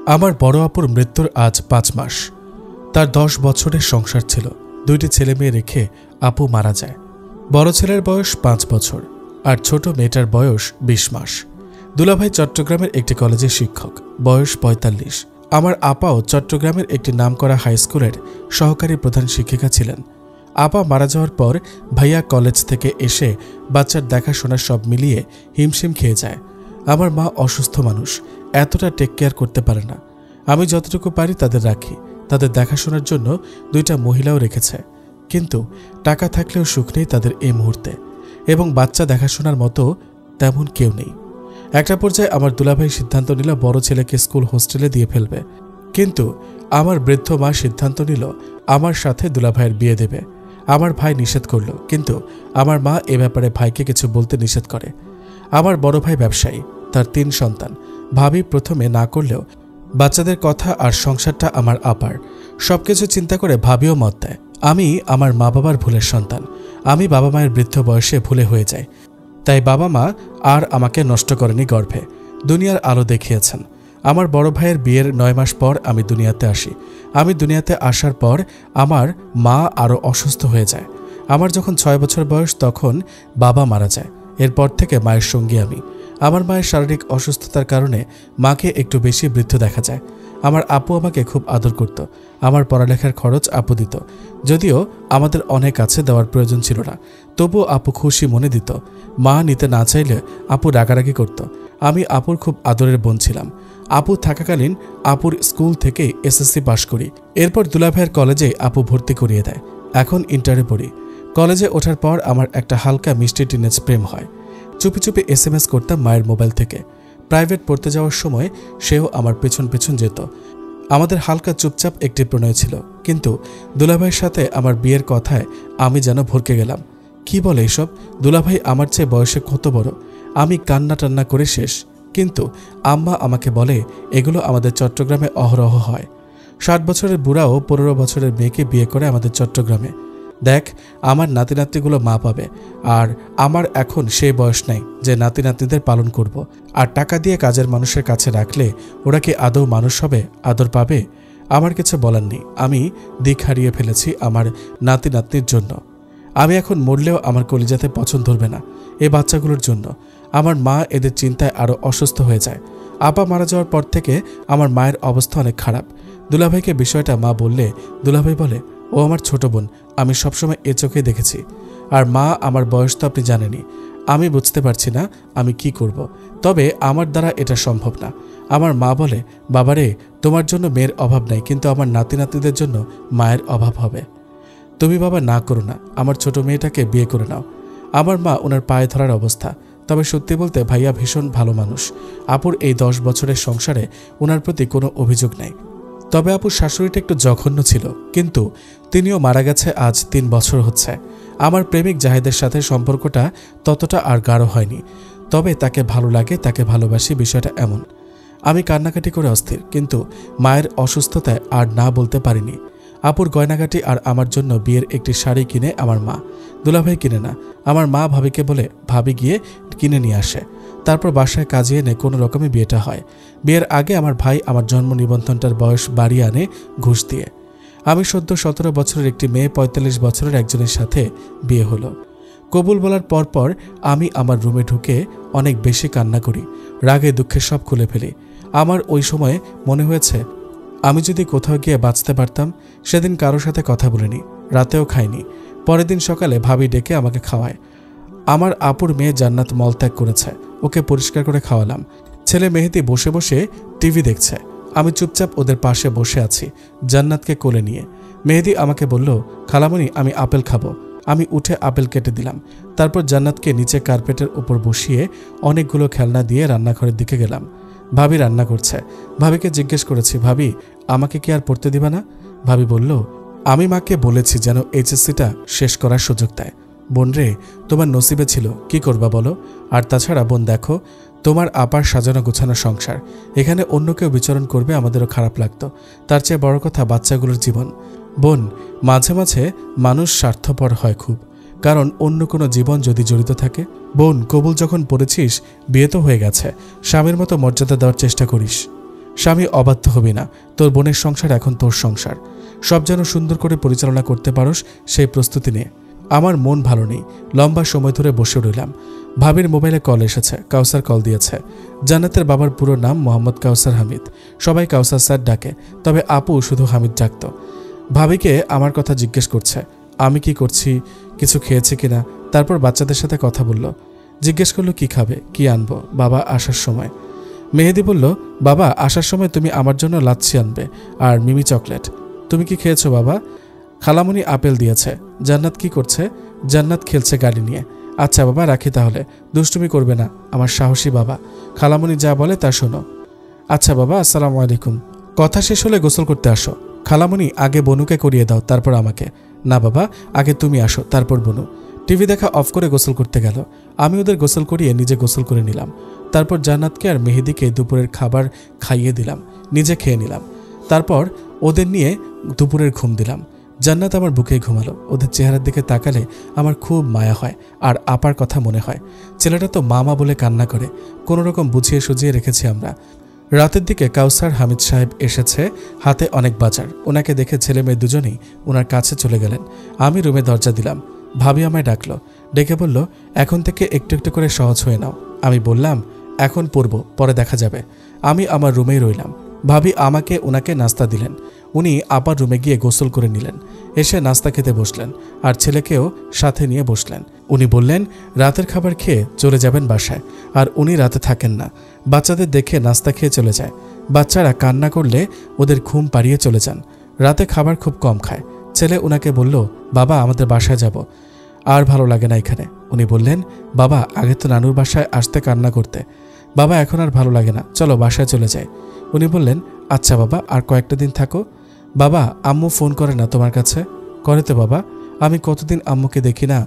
আমার বড় আপুর মৃত্যুর আজ ৫ মাস। তার ১০ বছরের সংসার ছিল। ২টি ছেলে মেয়ে রেখে আপু মারা যায়। বড় ছেলের বয়স ৫ বছর আর ছোট মেয়েটার বয়স ২০ মাস। দুলাভাই চট্টগ্রামের একটি কলেজের শিক্ষক, বয়স ৪৫। আমার আপাও চট্টগ্রামের একটি নামকরা হাই স্কুলের সহকারী প্রধান শিক্ষিকা ছিলেন। আপা মারা যাওয়ার পর ভাইয়া কলেজ থেকে এসে বাচ্চার দেখাশোনা সব মিলিয়ে হিমশিম খেয়ে যায়। আমার মা অসুস্থ মানুষ, এতটা টেক কেয়ার করতে পারে না। আমি যতটুকু পারি তাদের রাখি। তাদের দেখাশোনার জন্য ২টা মহিলাও রেখেছে, কিন্তু টাকা থাকলেও সুখ নেই তাদের এই মুহূর্তে, এবং বাচ্চা দেখাশোনার মতো তেমন কেউ নেই। একটা পর্যায়ে আমার দুলাভাই সিদ্ধান্ত নিল বড় ছেলেকে স্কুল হোস্টেলে দিয়ে ফেলবে, কিন্তু আমার বৃদ্ধ মা সিদ্ধান্ত নিল আমার সাথে দুলাভাইয়ের বিয়ে দেবে। আমার ভাই নিষেধ করল, কিন্তু আমার মা এ ব্যাপারে ভাইকে কিছু বলতে নিষেধ করে। আমার বড় ভাই ব্যবসায়ী, তার ৩ সন্তান। ভাবি প্রথমে না করলেও বাচ্চাদের কথা আর সংসারটা আমার আপার, সবকিছু চিন্তা করে ভাবিও মত দেয়। আমি আমার মা বাবার ভুলের সন্তান। আমি বাবা মায়ের বৃদ্ধ বয়সে ভুলে হয়ে যাই, তাই বাবা মা আর আমাকে নষ্ট করেনি গর্ভে, দুনিয়ার আলো দেখিয়েছেন। আমার বড় ভাইয়ের বিয়ের ৯ মাস পর আমি দুনিয়াতে আসি। আমি দুনিয়াতে আসার পর আমার মা আরও অসুস্থ হয়ে যায়। আমার যখন ৬ বছর বয়স তখন বাবা মারা যায়। এরপর থেকে মায়ের সঙ্গী আমি। আমার মায়ের শারীরিক অসুস্থতার কারণে মাকে একটু বেশি বৃদ্ধ দেখা যায়। আমার আপু আমাকে খুব আদর করত। আমার পড়ালেখার খরচ আপু দিত, যদিও আমাদের অনেক কাছে দেওয়ার প্রয়োজন ছিল না, তবুও আপু খুশি মনে দিত। মা নিতে না চাইলে আপু রাগারাগি করত। আমি আপুর খুব আদরের বোন ছিলাম। আপু থাকাকালীন আপুর স্কুল থেকে এসএসসি পাশ করি। এরপর দুলাভাইয়ের কলেজে আপু ভর্তি করিয়ে দেয়। এখন ইন্টারে পড়ি। কলেজে ওঠার পর আমার একটা হালকা মিষ্টি টিনেজ প্রেম হয়। চুপি চুপি SMS করতাম মায়ের মোবাইল থেকে। প্রাইভেট পড়তে যাওয়ার সময় সেও আমার পেছন পেছন যেত। আমাদের হালকা চুপচাপ একটি প্রণয় ছিল, কিন্তু দুলাভাইয়ের সাথে আমার বিয়ের কথায় আমি যেন ভরকে গেলাম। কি বলে এসব? দুলাভাই আমার চেয়ে বয়সে কত বড়। আমি কান্না টান্না করে শেষ, কিন্তু আম্মা আমাকে বলে এগুলো আমাদের চট্টগ্রামে অহরহ হয়। ৬০ বছরের বুড়াও ১৫ বছরের মেয়েকে বিয়ে করে আমাদের চট্টগ্রামে। দেখ, আমার নাতি নাতনিগুলো মা পাবে, আর আমার এখন সেই বয়স নাই যে নাতি নাতনিদের পালন করব। আর টাকা দিয়ে কাজের মানুষের কাছে রাখলে ওরা কি আদৌ মানুষ হবে, আদর পাবে? আমার কিছু বলার নেই। আমি দিক হারিয়ে ফেলেছি আমার নাতি নাতনির জন্য। আমি এখন মরলেও আমার কলিজাতে পছন্দ ধরবে না এই বাচ্চাগুলোর জন্য। আমার মা এদের চিন্তায় আরও অসুস্থ হয়ে যায়। আপা মারা যাওয়ার পর থেকে আমার মায়ের অবস্থা অনেক খারাপ। দুলাভাইকে বিষয়টা মা বললে দুলাভাই বলে, ও আমার ছোট বোন, আমি সবসময় এ চোখে দেখেছি। আর মা, আমার বয়স তো আপনি জানেনই। আমি বুঝতে পারছি না আমি কি করব, তবে আমার দ্বারা এটা সম্ভব না। আমার মা বলে, বাবারে, তোমার জন্য মেয়ের অভাব নাই, কিন্তু আমার নাতি নাতনিদের জন্য মায়ের অভাব হবে। তুমি বাবা না করো না, আমার ছোট মেয়েটাকে বিয়ে করে নাও। আমার মা ওনার পায়ে ধরার অবস্থা। তবে সত্যি বলতে ভাইয়া ভীষণ ভালো মানুষ। আপুর এই ১০ বছরের সংসারে ওনার প্রতি কোনো অভিযোগ নাই। তবে আপুর শাশুড়িটা একটু জঘন্য ছিল, কিন্তু তিনিও মারা গেছে আজ ৩ বছর হচ্ছে। আমার প্রেমিক জাহেদের সাথে সম্পর্কটা ততটা আর গাঢ় হয়নি, তবে তাকে ভালো লাগে, তাকে ভালোবাসি, বিষয়টা এমন। আমি কান্নাকাটি করে অস্থির, কিন্তু মায়ের অসুস্থতায় আর না বলতে পারিনি। আপুর গয়নাগাটি আর আমার জন্য বিয়ের একটি শাড়ি কিনে আমার মা, দুলাভাই কিনে না। আমার মা ভাবিকে বলে ভাবি গিয়ে কিনে নিয়ে আসে। তারপর বাসায় কাজে এনে কোনো রকমে বিয়েটা হয়। বিয়ের আগে আমার ভাই আমার জন্ম নিবন্ধনটার বয়স বাড়িয়ে আনে ঘুষ দিয়ে। আমি সদ্য ১৭ বছরের একটি মেয়ে ৪৫ বছরের একজনের সাথে বিয়ে হলো। কবুল বলার পরপর আমি আমার রুমে ঢুকে অনেক বেশি কান্না করি, রাগে দুঃখে সব খুলে ফেলি। আমার ওই সময়ে মনে হয়েছে আমি যদি কোথাও গিয়ে বাঁচতে পারতাম। সেদিন কারোর সাথে কথা বলিনি, রাতেও খাইনি। পরের দিন সকালে ভাবি ডেকে আমাকে খাওয়ায়। আমার আপুর মেয়ে জান্নাত মলত্যাগ করেছে, ওকে পরিষ্কার করে খাওয়ালাম। ছেলে মেহেদি বসে বসে টিভি দেখছে। আমি চুপচাপ ওদের পাশে বসে আছি, জান্নাতকে কোলে নিয়ে। মেহেদি আমাকে বলল, খালামণি, আমি আপেল খাবো। আমি উঠে আপেল কেটে দিলাম। তারপর জান্নাতকে নিচে কার্পেটের উপর বসিয়ে অনেকগুলো খেলনা দিয়ে রান্নাঘরের দিকে গেলাম। ভাবি রান্না করছে। ভাবিকে জিজ্ঞেস করেছি, ভাবি, আমাকে কি আর পড়তে দিবা না? ভাবি বলল, আমি মাকে বলেছি যেন HSCটা শেষ করার সুযোগ দেয়। বোন রে, তোমার নসিবে ছিল, কি করবা বলো? আর তাছাড়া বোন, দেখো, তোমার আপার সাজানো গোছানো সংসার, এখানে অন্য কেউ বিচরণ করবে আমাদেরও খারাপ লাগতো। তার চেয়ে বড় কথা বাচ্চাগুলোর জীবন। বোন, মাঝে মাঝে মানুষ স্বার্থপর হয় খুব, কারণ অন্য কোনো জীবন যদি জড়িত থাকে। বোন, কবুল যখন পড়েছিস, বিয়ে তো হয়ে গেছে, স্বামীর মতো মর্যাদা দেওয়ার চেষ্টা করিস। স্বামী অবাধ্য হবি না, তোর বোনের সংসার এখন তোর সংসার, সব যেন সুন্দর করে পরিচালনা করতে পারোস সেই প্রস্তুতি নিয়ে। আমার মন ভালো নেই, লম্বা সময় ধরে বসে রইলাম। ভাবির মোবাইলে কল এসেছে, কাউসার কল দিয়েছে। জান্নাতের বাবার পুরো নাম মোহাম্মদ কাউসার হামিদ, সবাই কাউসার স্যার ডাকে, তবে আপু শুধু হামিদ ডাকত। ভাবিকে আমার কথা জিজ্ঞেস করছে, আমি কি করছি, কিছু খেয়েছি কিনা। তারপর বাচ্চাদের সাথে কথা বলল, জিজ্ঞেস করলো কি খাবে, কি আনবো বাবা আসার সময়। মেহেদি বলল, বাবা আসার সময় তুমি আমার জন্য লাচ্ছি আনবে আর মিমি চকলেট। তুমি কি খেয়েছো বাবা? খালামণি আপেল দিয়েছে। জান্নাত কি করছে? জান্নাত খেলছে গাড়ি নিয়ে। আচ্ছা বাবা রাখি তাহলে, দুষ্টুমি করবে না, আমার সাহসী বাবা, খালামণি যা বলে তা শোনো। আচ্ছা বাবা, আসসালামু আলাইকুম। কথা শেষ হলে গোসল করতে আসো। খালামণি আগে বনুকে করিয়ে দাও, তারপর আমাকে। না বাবা, আগে তুমি আসো, তারপর বনু। টিভি দেখা অফ করে গোসল করতে গেল। আমি ওদের গোসল করিয়ে নিজে গোসল করে নিলাম। তারপর জান্নাতকে আর মেহেদিকে দুপুরের খাবার খাইয়ে দিলাম, নিজে খেয়ে নিলাম। তারপর ওদের নিয়ে দুপুরের ঘুম দিলাম। জান্নাত আমার বুকে ঘুমালো। ওদের চেহারার দিকে তাকালে আমার খুব মায়া হয় আর আপার কথা মনে হয়। ছেলেটা তো মামা বলে কান্না করে, কোনো রকম বুঝিয়ে সুঝিয়ে রেখেছি আমরা। রাতের দিকে কাউসার হামিদ সাহেব এসেছে, হাতে অনেক বাজার। ওনাকে দেখে ছেলে মেয়ে দুজনেই ওনার কাছে চলে গেলেন। আমি রুমে দরজা দিলাম। ভাবি আমায় ডাকলো, ডেকে বলল, এখন থেকে একটু একটু করে সহজ হয়ে নাও। আমি বললাম, এখন পড়ব, পরে দেখা যাবে। আমি আমার রুমেই রইলাম। ভাবি আমাকে ওনাকে নাস্তা দিলেন। উনি আবার রুমে গিয়ে গোসল করে নিলেন, এসে নাস্তা খেতে বসলেন আর ছেলেকেও সাথে নিয়ে বসলেন। উনি বললেন, রাতের খাবার খেয়ে চলে যাবেন বাসায়, আর উনি রাতে থাকেন না। বাচ্চাদের দেখে নাস্তা খেয়ে চলে যায়। বাচ্চারা কান্না করলে ওদের ঘুম পাড়িয়ে চলে যান। রাতে খাবার খুব কম খায়। ছেলে উনাকে বলল, বাবা আমাদের বাসায় যাব, আর ভালো লাগে না এখানে। উনি বললেন, বাবা আগে তো নানুর বাসায় আসতে কান্না করতে, বাবা এখন আর ভালো লাগে না, চলো বাসায় চলে যাই। উনি বললেন, আচ্ছা বাবা আর কয়েকটা দিন থাকো। বাবা আম্মু ফোন করে না তোমার কাছে? করে তো বাবা, আমি কতদিন আম্মুকে দেখি না,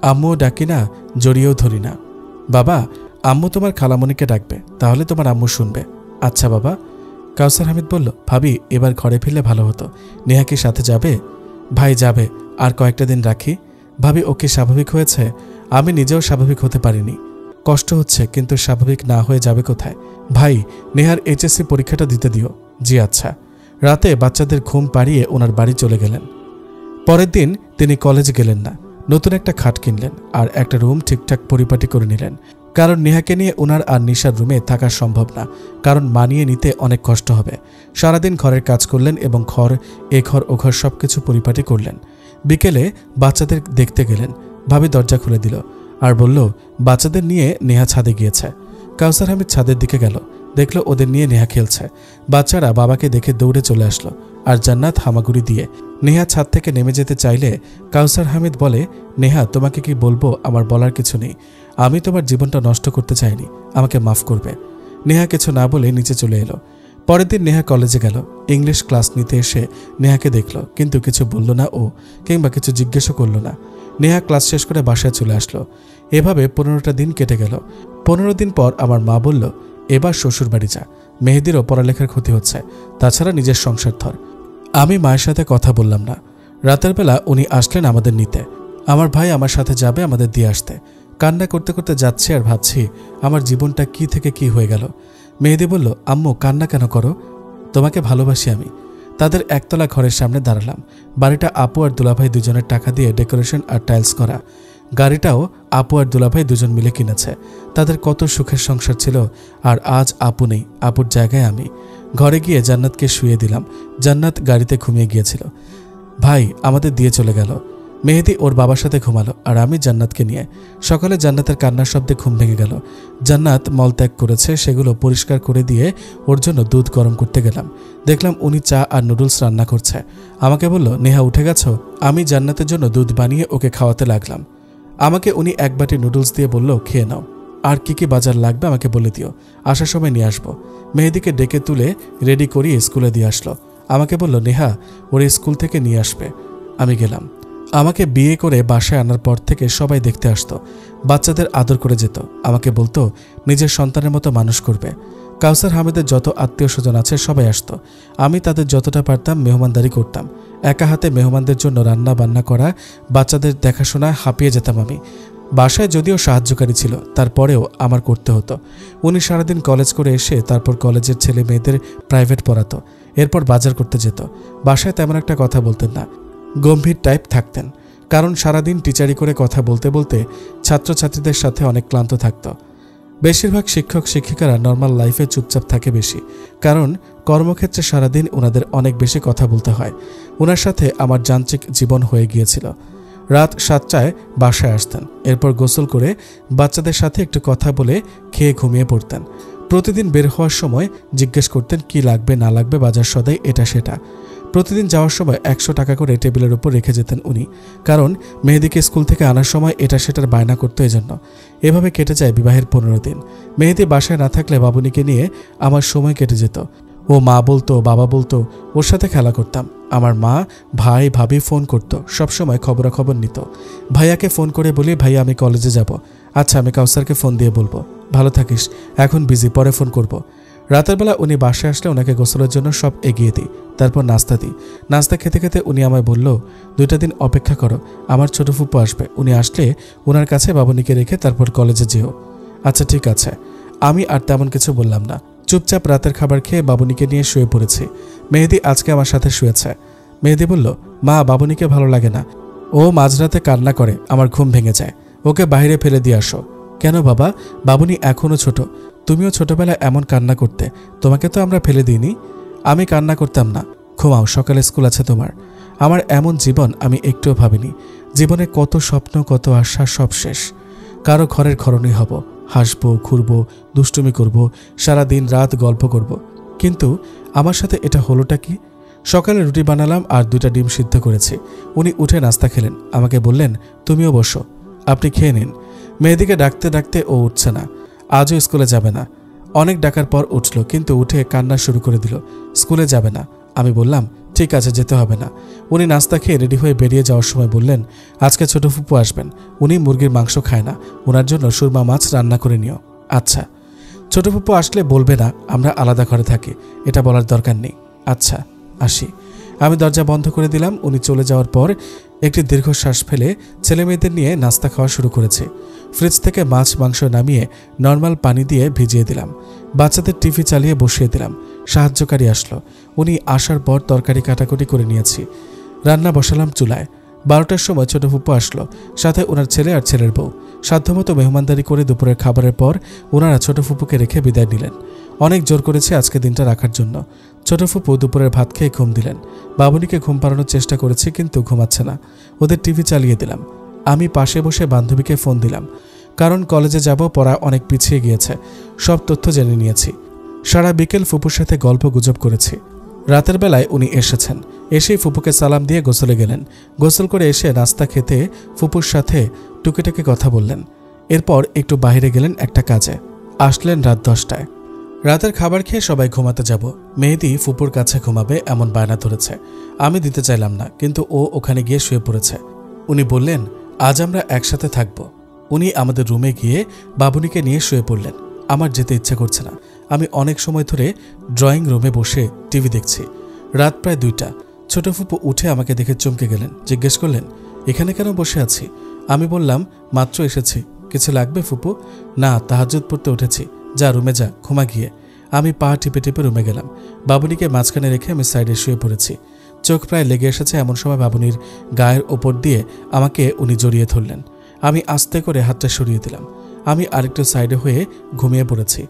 আম্মুও ডাকি না, জড়িয়েও ধরি না। বাবা আম্মু তোমার খালামণিকে ডাকবে, তাহলে তোমার আম্মু শুনবে। আচ্ছা বাবা। কাউসার হামিদ বলল, ভাবি এবার ঘরে ফিরলে ভালো হতো। নেহা কি সাথে যাবে? ভাই যাবে, আর কয়েকটা দিন রাখি। ভাবি ওকে স্বাভাবিক হয়েছে? আমি নিজেও স্বাভাবিক হতে পারিনি, কষ্ট হচ্ছে, কিন্তু স্বাভাবিক না হয়ে যাবে কোথায়? ভাই নেহার এইচএসসি পরীক্ষাটা দিতে দিও। জি আচ্ছা। রাতে বাচ্চাদের ঘুম পাড়িয়ে ওনার বাড়ি চলে গেলেন। পরের দিন তিনি কলেজে গেলেন না। নতুন একটা খাট কিনলেন আর একটা রুম ঠিকঠাক পরিপাটি করে নিলেন, কারণ নেহাকে নিয়ে ওনার আর নিশার রুমে থাকা সম্ভব না, কারণ মানিয়ে নিতে অনেক কষ্ট হবে। সারাদিন ঘরের কাজ করলেন এবং এ ঘর ও ঘর সবকিছু পরিপাটি করলেন। বিকেলে বাচ্চাদের দেখতে গেলেন। ভাবি দরজা খুলে দিল আর বলল, বাচ্চাদের নিয়ে নেহা ছাদে গিয়েছে। কাউসার হামিদ ছাদের দিকে গেল, দেখলো ওদের নিয়ে নেহা খেলছে। বাচ্চারা বাবাকে দেখে দৌড়ে চলে আসলো, আর জান্নাত হামাগুড়ি দিয়ে। নেহা ছাদ থেকে নেমে যেতে চাইলে কাউসার হামিদ বলে, নেহা তোমাকে কি বলবো, আমার বলার কিছু নেই, আমি তোমার জীবনটা নষ্ট করতে চাইনি, আমাকে মাফ করবে। নেহা কিছু না বলে নিচে চলে এলো। পরের দিন নেহা কলেজে গেল। ইংলিশ ক্লাস নিতে এসে নেহাকে দেখলো, কিন্তু কিছু বলল না ও, কিংবা কিছু জিজ্ঞেসও করলো না। নেহা ক্লাস শেষ করে বাসায় চলে আসলো। এভাবে 15টা দিন কেটে গেল। 15 দিন পর আমার মা বলল, এবার শ্বশুর বাড়ি যা, মেহেদিরও পড়ালেখার ক্ষতি হচ্ছে, তাছাড়া নিজের সংসার ধর। আমি মায়ের সাথে কথা বললাম না। রাতের বেলা উনি আসলেন আমাদের নিতে। আমার ভাই আমার সাথে যাবে আমাদের দিয়ে আসতে। কান্না করতে করতে যাচ্ছি আর ভাবছি আমার জীবনটা কি থেকে কি হয়ে গেল। মেহেদি বলল, আম্মু কান্না কেন করো, তোমাকে ভালোবাসি আমি। তাদের একতলা ঘরের সামনে দাঁড়ালাম। বাড়িটা আপু আর দুলাভাই দুজনের টাকা দিয়ে ডেকোরেশন আর টাইলস করা। গাড়িটাও আপু আর দুলাভাই দুজন মিলে কিনেছে। তাদের কত সুখের সংসার ছিল, আর আজ আপু নেই, আপুর জায়গায় আমি। ঘরে গিয়ে জান্নাতকে শুয়ে দিলাম। জান্নাত গাড়িতে ঘুমিয়ে গিয়েছিল। ভাই আমাদের দিয়ে চলে গেল। মেহেদি ওর বাবার সাথে ঘুমালো আর আমি জান্নাতকে নিয়ে। সকালে জান্নাতের কান্নার শব্দে ঘুম ভেঙে গেল। জান্নাত মলত্যাগ করেছে, সেগুলো পরিষ্কার করে দিয়ে ওর জন্য দুধ গরম করতে গেলাম। দেখলাম উনি চা আর নুডলস রান্না করছে। আমাকে বলল, নেহা উঠে গেছো? আমি জান্নাতের জন্য দুধ বানিয়ে ওকে খাওয়াতে লাগলাম। আমাকে উনি এক বাটি নুডলস দিয়ে বলল, খেয়ে নাও, আর কি কি বাজার লাগবে আমাকে বলে দিও, আসার সময় নিয়ে আসবো। মেহেদিকে ডেকে তুলে রেডি করিয়ে স্কুলে দিয়ে আসলো। আমাকে বলল, নেহা ওর স্কুল থেকে নিয়ে আসবে। আমি গেলাম। আমাকে বিয়ে করে বাসায় আনার পর থেকে সবাই দেখতে আসতো, বাচ্চাদের আদর করে যেত, আমাকে বলতো নিজের সন্তানের মতো মানুষ করবে। কাউসার হামিদের যত আত্মীয় স্বজন আছে সবাই আসতো। আমি তাদের যতটা পারতাম মেহমানদারি করতাম। একা হাতে মেহমানদের জন্য রান্না বান্না করা, বাচ্চাদের দেখাশোনায় হাঁপিয়ে যেতাম আমি। বাসায় যদিও সাহায্যকারী ছিল, তারপরেও আমার করতে হতো। উনি সারাদিন কলেজ করে এসে তারপর কলেজের ছেলে মেয়েদের প্রাইভেট পড়াতো, এরপর বাজার করতে যেত। বাসায় তেমন একটা কথা বলতেন না, গম্ভীর টাইপ থাকতেন, কারণ সারাদিন টিচারি করে কথা বলতে বলতে ছাত্রছাত্রীদের সাথে অনেক ক্লান্ত থাকত। বেশিরভাগ শিক্ষক শিক্ষিকারা নর্মাল লাইফে চুপচাপ থাকে বেশি, কারণ কর্মক্ষেত্রে সারাদিন ওনাদের অনেক বেশি কথা বলতে হয়। ওনার সাথে আমার যান্ত্রিক জীবন হয়ে গিয়েছিল। রাত 7টায় বাসায় আসতেন, এরপর গোসল করে বাচ্চাদের সাথে একটু কথা বলে খেয়ে ঘুমিয়ে পড়তেন। প্রতিদিন বের হওয়ার সময় জিজ্ঞেস করতেন কি লাগবে না লাগবে, বাজার সদাই এটা সেটা। প্রতিদিন যাওয়ার সময় 100 টাকা করে টেবিলের উপর রেখে যেতেন উনি, কারণ মেহেদিকে স্কুল থেকে আনার সময় এটা সেটার বায়না করতো এজন্য। এভাবে কেটে যায় বিবাহের 15 দিন। মেহেদি বাসায় না থাকলে বাবুনিকে নিয়ে আমার সময় কেটে যেত। ও মা বলতো, বাবা বলতো, ওর সাথে খেলা করতাম। আমার মা, ভাই, ভাবি ফোন করতো, সবসময় খবরাখবর নিত। ভাইয়াকে ফোন করে বলি, ভাইয়া আমি কলেজে যাব। আচ্ছা, আমি কাউসারকে ফোন দিয়ে বলবো। ভালো থাকিস, এখন বিজি, পরে ফোন করব। রাতের বেলা উনি বাসায় আসলে ওনাকে গোসলের জন্য সব এগিয়ে দিই, তারপর নাস্তা দিই। নাস্তা খেতে খেতে উনি আমায় বলল, 2টা দিন অপেক্ষা করো, আমার ছোট ফুপু আসবে, উনি আসলে ওনার কাছে বাবুনিকে রেখে তারপর কলেজে যেও। আচ্ছা ঠিক আছে। আমি আর তেমন কিছু বললাম না, চুপচাপ রাতের খাবার খেয়ে বাবুনিকে নিয়ে শুয়ে পড়েছি। মেহেদি আজকে আমার সাথে শুয়েছে। মেহেদি বলল, মা বাবুনিকে ভালো লাগে না, ও মাঝরাতে কান্না করে, আমার ঘুম ভেঙে যায়, ওকে বাইরে ফেলে দিয়ে আসো। কেন বাবা, বাবুনি এখনও ছোট, তুমিও ছোটবেলায় এমন কান্না করতে, তোমাকে তো আমরা ফেলে দিইনি। আমি কান্না করতাম না, ঘুমাও, সকালে স্কুল আছে তোমার। আমার এমন জীবন আমি একটুও ভাবিনি। জীবনে কত স্বপ্ন, কত আশা, সব শেষ। কারো ঘরের ঘরণী হব, হাসবো, ঘুরবো, দুষ্টুমি করব, সারা দিন রাত গল্প করব। কিন্তু আমার সাথে এটা হলোটা কি? সকালে রুটি বানালাম আর 2টা ডিম সিদ্ধ করেছি। উনি উঠে নাস্তা খেলেন, আমাকে বললেন, তুমিও বসো, আপনি খেয়ে নিন। মেয়েদিকে ডাকতে ডাকতে ও উঠছে না, আজও স্কুলে যাবে না। অনেক ডাকার পর উঠল, কিন্তু উঠে কান্না শুরু করে দিল, স্কুলে যাবে না। আমি বললাম, ঠিক আছে, যেতে হবে না। উনি নাস্তা খেয়ে রেডি হয়ে বেরিয়ে যাওয়ার সময় বললেন, আজকে ছোট ফুপু আসবেন, উনি মুরগির মাংস খায় না, ওনার জন্য সুরমা মাছ রান্না করে নিও। আচ্ছা। ছোট ফুপু আসলে বলবে না আমরা আলাদা ঘরে থাকি, এটা বলার দরকার নেই। আচ্ছা, আসি। আমি দরজা বন্ধ করে দিলাম। উনি চলে যাওয়ার পর একটি দীর্ঘশ্বাস ফেলে ছেলে মেয়েদের নিয়ে নাস্তা খাওয়া শুরু করেছে। ফ্রিজ থেকে মাছ মাংস নামিয়ে নর্মাল পানি দিয়ে ভিজিয়ে দিলাম। বাচ্চাদের টিভি চালিয়ে বসিয়ে দিলাম। সাহায্যকারী আসলো, উনি আসার পর তরকারি কাটাকুটি করে নিয়েছি। রান্না বসালাম চুলায়। 12টার সময় ছোট ফুপু আসলো, সাথে ওনার ছেলে আর ছেলের বউ। সাধ্যমতো মেহমানদারি করে দুপুরের খাবারের পর ওনারা ছোট ফুপুকে রেখে বিদায় নিলেন। অনেক জোর করেছে আজকে দিনটা রাখার জন্য। ছোট ফুপু দুপুরের ভাত খেয়ে ঘুম দিলেন। বাবুনিকে ঘুম পাড়ানোর চেষ্টা করেছি, কিন্তু ঘুমাচ্ছে না। ওদের টিভি চালিয়ে দিলাম। আমি পাশে বসে বান্ধবীকে ফোন দিলাম, কারণ কলেজে যাব, পড়া অনেক পিছিয়ে গিয়েছে, সব তথ্য জেনে নিয়েছি। সারা বিকেল ফুপুর সাথে গল্প গুজব করেছি। রাতের বেলায় উনি এসেছেন, এসেই ফুপুকে সালাম দিয়ে গোসলে গেলেন। গোসল করে এসে নাস্তা খেতে ফুপুর সাথে টুকিটাকি কথা বললেন। এরপর একটু বাইরে গেলেন একটা কাজে, আসলেন রাত 10টায়। রাতের খাবার খেয়ে সবাই ঘুমাতে যাব। মেহেদি ফুপুর কাছে ঘুমাবে এমন বায়না ধরেছে। আমি দিতে চাইলাম না, কিন্তু ও ওখানে গিয়ে শুয়ে পড়েছে। উনি বললেন, আজ আমরা একসাথে থাকব। উনি আমাদের রুমে গিয়ে বাবুনিকে নিয়ে শুয়ে পড়লেন। আমার যেতে ইচ্ছা করছে না। আমি অনেক সময় ধরে ড্রয়িং রুমে বসে টিভি দেখছি। রাত প্রায় 2টা। ছোট ফুপু উঠে আমাকে দেখে চমকে গেলেন, জিজ্ঞেস করলেন, এখানে কেন বসে আছি? আমি বললাম, মাত্র এসেছি, কিছু লাগবে ফুপু? না, তাহাজ্জুদ পড়তে উঠেছি। যা, রুমে যা, ঘুমা গিয়ে। আমি পা টিপে টিপে রুমে গেলাম। বাবুনিকে মাঝখানে রেখে আমি সাইডে শুয়ে পড়েছি। চোখ প্রায় লেগে এসেছে, এমন সময় বাবুনির গায়ের ওপর দিয়ে আমাকে উনি জড়িয়ে ধরলেন। আমি আস্তে করে হাতটা সরিয়ে দিলাম। আমি আরেকটু সাইডে হয়ে ঘুমিয়ে পড়েছি।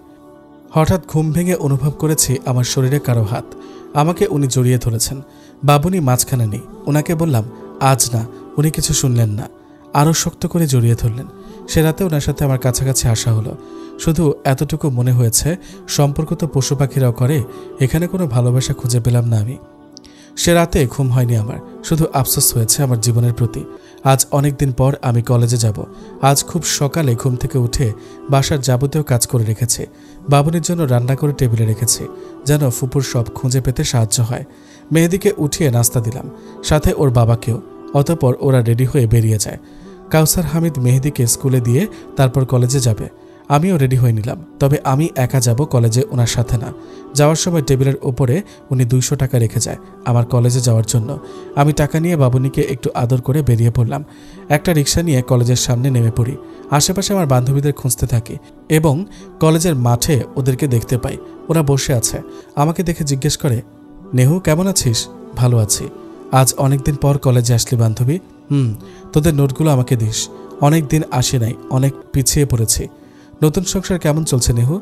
হঠাৎ ঘুম ভেঙে অনুভব করেছি আমার শরীরে কারো হাত। আমাকে উনি জড়িয়ে ধরেছেন। বাবুনি মাঝখানে নেই। ওনাকে বললাম, আজ না। উনি কিছু শুনলেন না, আরও শক্ত করে জড়িয়ে ধরলেন। সে রাতে ওনার সাথে আমার কাছাকাছি আসা হলো। শুধু এতটুকু মনে হয়েছে, সম্পর্ক তো পশু পাখিরাও করে, এখানে কোনো ভালোবাসা খুঁজে পেলাম না আমি। সে রাতে ঘুম হয়নি আমার, শুধু আফসোস হয়েছে আমার জীবনের প্রতি। আজ অনেক দিন পর আমি কলেজে যাব। আজ খুব সকালে ঘুম থেকে উঠে বাসার যাবতীয় কাজ করে রেখেছি। বাবুনির জন্য রান্না করে টেবিলে রেখেছি, যেন ফুপুর সব খুঁজে পেতে সাহায্য হয়। মেহেদিকে উঠিয়ে নাস্তা দিলাম, সাথে ওর বাবাকেও। অতঃপর ওরা রেডি হয়ে বেরিয়ে যায়। কাউসার হামিদ মেহেদিকে স্কুলে দিয়ে তারপর কলেজে যাবে। আমিও রেডি হয়ে নিলাম, তবে আমি একা যাব কলেজে, ওনার সাথে না। যাওয়ার সময় টেবিলের ওপরে উনি 200 টাকা রেখে যায় আমার কলেজে যাওয়ার জন্য। আমি টাকা নিয়ে বাবুনিকে একটু আদর করে বেরিয়ে পড়লাম। একটা রিক্সা নিয়ে কলেজের সামনে নেমে পড়ি। আশেপাশে আমার বান্ধবীদের খুঁজতে থাকি এবং কলেজের মাঠে ওদেরকে দেখতে পাই। ওরা বসে আছে। আমাকে দেখে জিজ্ঞেস করে, নেহু কেমন আছিস? ভালো আছি। আজ অনেকদিন পর কলেজে আসলি বান্ধবী। তোদের নোটগুলো আমাকে দিস। অনেক দিন আসি নাই, অনেক পিছিয়ে পড়েছি। নতুন সংসার কেমন চলছে নেহু?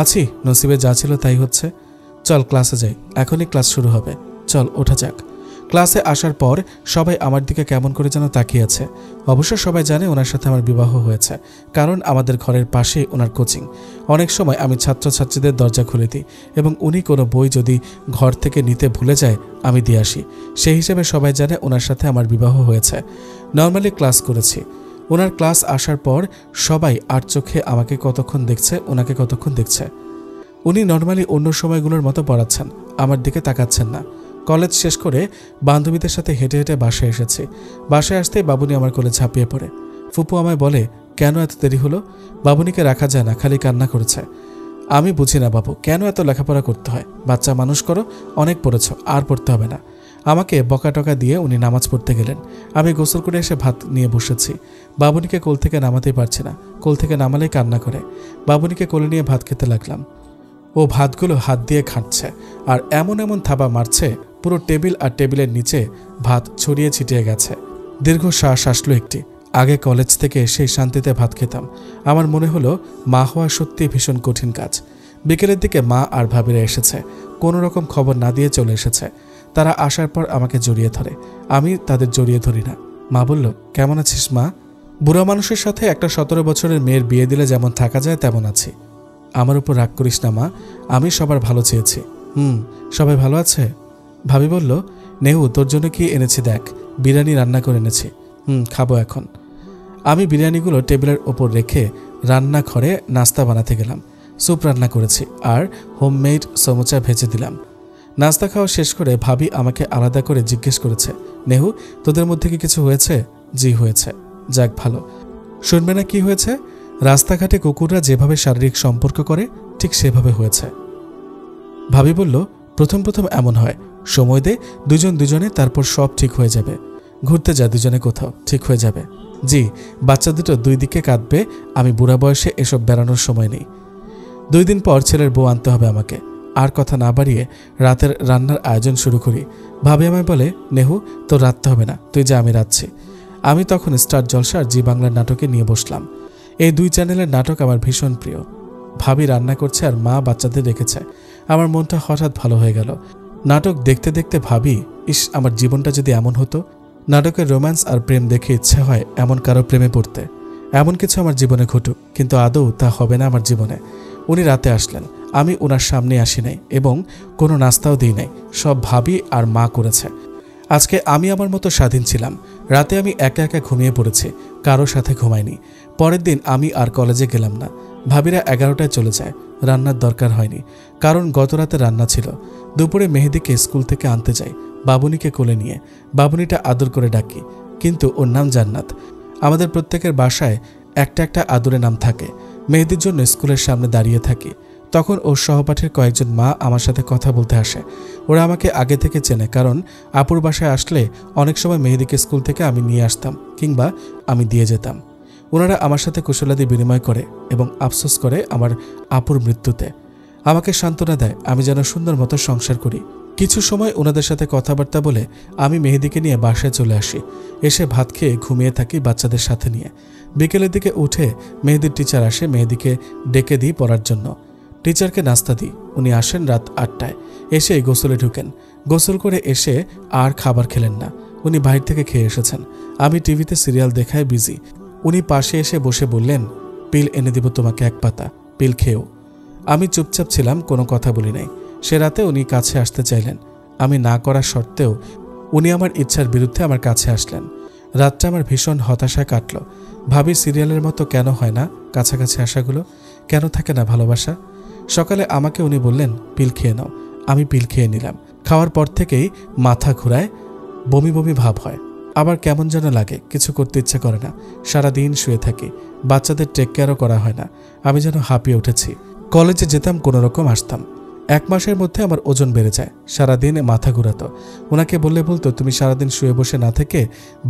আছি, নসিবে যা ছিল তাই হচ্ছে। চল ক্লাসে যাই, এখনই ক্লাস শুরু হবে। চল ওঠা যাক। ক্লাসে আসার পর সবাই আমার দিকে কেমন করে যেন তাকিয়ে আছে। অবশ্য সবাই জানে ওনার সাথে আমার বিবাহ হয়েছে, কারণ আমাদের ঘরের পাশেই ওনার কোচিং। অনেক সময় আমি ছাত্রছাত্রীদের দরজা খুলে দিই এবং উনি কোনো বই যদি ঘর থেকে নিতে ভুলে যায় আমি দিয়ে আসি। সেই হিসেবে সবাই জানে ওনার সাথে আমার বিবাহ হয়েছে। নর্মালি ক্লাস করেছি। ওনার ক্লাস আসার পর সবাই আর চোখে আমাকে কতক্ষণ দেখছে, ওনাকে কতক্ষণ দেখছে। উনি নর্মালি অন্য সময়গুলোর মতো পড়াচ্ছেন, আমার দিকে তাকাচ্ছেন না। কলেজ শেষ করে বান্ধবীদের সাথে হেঁটে হেঁটে বাসায় এসেছি। বাসায় আসতেই বাবুনি আমার কোলে ঝাঁপিয়ে পড়ে। ফুপু আমায় বলে, কেন এত দেরি হলো? বাবুনিকে রাখা যায় না, খালি কান্না করেছে। আমি বুঝি না বাবু, কেন এত লেখাপড়া করতে হয়? বাচ্চা মানুষ করো, অনেক পড়েছ, আর পড়তে হবে না। আমাকে বকা টকা দিয়ে উনি নামাজ পড়তে গেলেন। আমি গোসল করে এসে ভাত নিয়ে বসেছি। বাবুনিকে কোল থেকে নামাতেই পারছি না, কোল থেকে নামালেই কান্না করে। বাবুনিকে কোলে নিয়ে ভাত খেতে লাগলাম। ও ভাতগুলো হাত দিয়ে খাটছে আর এমন এমন থাবা মারছে, পুরো টেবিল আর টেবিলের নিচে ভাত ছড়িয়ে ছিটিয়ে গেছে। দীর্ঘ শ্বাস আসলো একটি। আগে কলেজ থেকে সেই শান্তিতে ভাত খেতাম। আমার মনে হলো মা হওয়া সত্যি ভীষণ কঠিন কাজ। বিকেলের দিকে মা আর ভাবিরা এসেছে, কোনো রকম খবর না দিয়ে চলে এসেছে। তারা আসার পর আমাকে জড়িয়ে ধরে, আমি তাদের জড়িয়ে ধরি না। মা বলল, কেমন আছিস মা? বুড়া মানুষের সাথে একটা 17 বছরের মেয়ের বিয়ে দিলে যেমন থাকা যায় তেমন আছি। আমার উপর রাগ করিস না মা, আমি সবার ভালো চেয়েছি। সবাই ভালো আছে? ভাবি বলল, নেহু তোর জন্য কি এনেছি দেখ, বিরিয়ানি রান্না করে এনেছি। খাবো এখন। আমি বিরিয়ানিগুলো টেবিলের ওপর রেখে রান্নাঘরে নাস্তা বানাতে গেলাম। স্যুপ রান্না করেছি আর হোমমেড সমোচা ভেজে দিলাম। নাস্তা খাওয়া শেষ করে ভাবি আমাকে আলাদা করে জিজ্ঞেস করেছে, নেহু তোদের মধ্যে কি কিছু হয়েছে? জি হয়েছে। যাক ভালো। শুনবে না কি হয়েছে? রাস্তাঘাটে কুকুররা যেভাবে শারীরিক সম্পর্ক করে ঠিক সেভাবে হয়েছে। ভাবি বলল, প্রথম প্রথম এমন হয়, সময় দে দুজনে, তারপর সব ঠিক হয়ে যাবে। ঘুরতে যা দুজনে, কোথাও ঠিক হয়ে যাবে। জি, বাচ্চা দুটো দুই দিকে কাঁদবে। আমি বুড়া বয়সে এসব বেড়ানোর সময় নেই। 2 দিন পর ছেলের বউ আনতে হবে আমাকে। আর কথা না বাড়িয়ে রাতের রান্নার আয়োজন শুরু করি। ভাবি আমায় বলে, নেহু তোর রাঁধতে হবে না, তুই যা, আমি রাঁধছি। আমি তখন স্টার জলসা আর জি বাংলার নাটকে নিয়ে বসলাম। এই 2 চ্যানেলের নাটক আমার ভীষণ প্রিয়। ভাবি রান্না করছে আর মা বাচ্চাদের রেখেছে। আমার মনটা হঠাৎ ভালো হয়ে গেল। নাটক দেখতে দেখতে ভাবি, ইস আমার জীবনটা যদি এমন হতো। নাটকের রোম্যান্স আর প্রেম দেখে ইচ্ছে হয় এমন কারো প্রেমে পড়তে। এমন কিছু আমার জীবনে ঘটুক, কিন্তু আদৌ তা হবে না আমার জীবনে। উনি রাতে আসলেন, আমি ওনার সামনে আসি নাই এবং কোনো নাস্তাও দিই নাই, সব ভাবি আর মা করেছে। আজকে আমি আমার মতো স্বাধীন ছিলাম। রাতে আমি একা একা ঘুমিয়ে পড়েছি, কারো সাথে ঘুমাইনি। পরের দিন আমি আর কলেজে গেলাম না। ভাবিরা 11টায় চলে যায়। রান্নার দরকার হয়নি, কারণ গত রাতে রান্না ছিল। দুপুরে মেহেদিকে স্কুল থেকে আনতে যাই, বাবুনিকে কোলে নিয়ে। বাবুনিটা আদর করে ডাকি, কিন্তু ওর নাম জান্নাত। আমাদের প্রত্যেকের বাসায় একটা একটা আদরে নাম থাকে। মেহেদির জন্য স্কুলের সামনে দাঁড়িয়ে থাকি। তখন ওর সহপাঠীর কয়েকজন মা আমার সাথে কথা বলতে আসে। ওরা আমাকে আগে থেকে চেনে, কারণ আপুর বাসায় আসলে অনেক সময় মেহেদিকে স্কুল থেকে আমি নিয়ে আসতাম কিংবা আমি দিয়ে যেতাম। ওনারা আমার সাথে কুশলাদি বিনিময় করে এবং আফসোস করে আমার আপুর মৃত্যুতে। আমাকে সান্ত্বনা দেয় আমি যেন সুন্দর মতো সংসার করি। কিছু সময় ওনাদের সাথে কথাবার্তা বলে আমি মেহেদিকে নিয়ে বাসায় চলে আসি। এসে ভাত খেয়ে ঘুমিয়ে থাকি বাচ্চাদের সাথে নিয়ে। বিকেলের দিকে উঠে মেহেদির টিচার আসে, মেহেদিকে ডেকে দিই পড়ার জন্য। টিচারকে নাস্তা দিই। উনি আসেন রাত 8টায়। এসে গোসলে ঢুকেন। গোসল করে এসে আর খাবার খেলেন না, উনি বাইরে থেকে খেয়ে এসেছেন। আমি টিভিতে সিরিয়াল দেখায় বিজি। উনি পাশে এসে বসে বললেন, পিল এনে দিব তোমাকে 1 পাতা, পিল খেয়েও। আমি চুপচাপ ছিলাম, কোনো কথা বলি নাই। সে রাতে উনি কাছে আসতে চাইলেন। আমি না করার সত্ত্বেও উনি আমার ইচ্ছার বিরুদ্ধে আমার কাছে আসলেন। রাতটা আমার ভীষণ হতাশায় কাটল। ভাবি সিরিয়ালের মতো কেন হয় না কাছাকাছি আসাগুলো, কেন থাকে না ভালোবাসা। সকালে আমাকে উনি বললেন, পিল খেয়ে নাও। আমি পিল খেয়ে নিলাম। খাওয়ার পর থেকেই মাথা ঘুরায়, বমি বমি ভাব হয়। আবার কেমন যেন লাগে, কিছু করতে ইচ্ছে করে না। সারাদিন শুয়ে থাকি, বাচ্চাদের টেক কেয়ারও করা হয় না। আমি যেন হাঁপিয়ে উঠেছি। কলেজে যেতাম কোনো রকম, আসতাম। 1 মাসের মধ্যে আমার ওজন বেড়ে যায়। সারাদিন মাথা ঘুরাতো। ওনাকে বললে বলতো, তুমি সারাদিন শুয়ে বসে না থেকে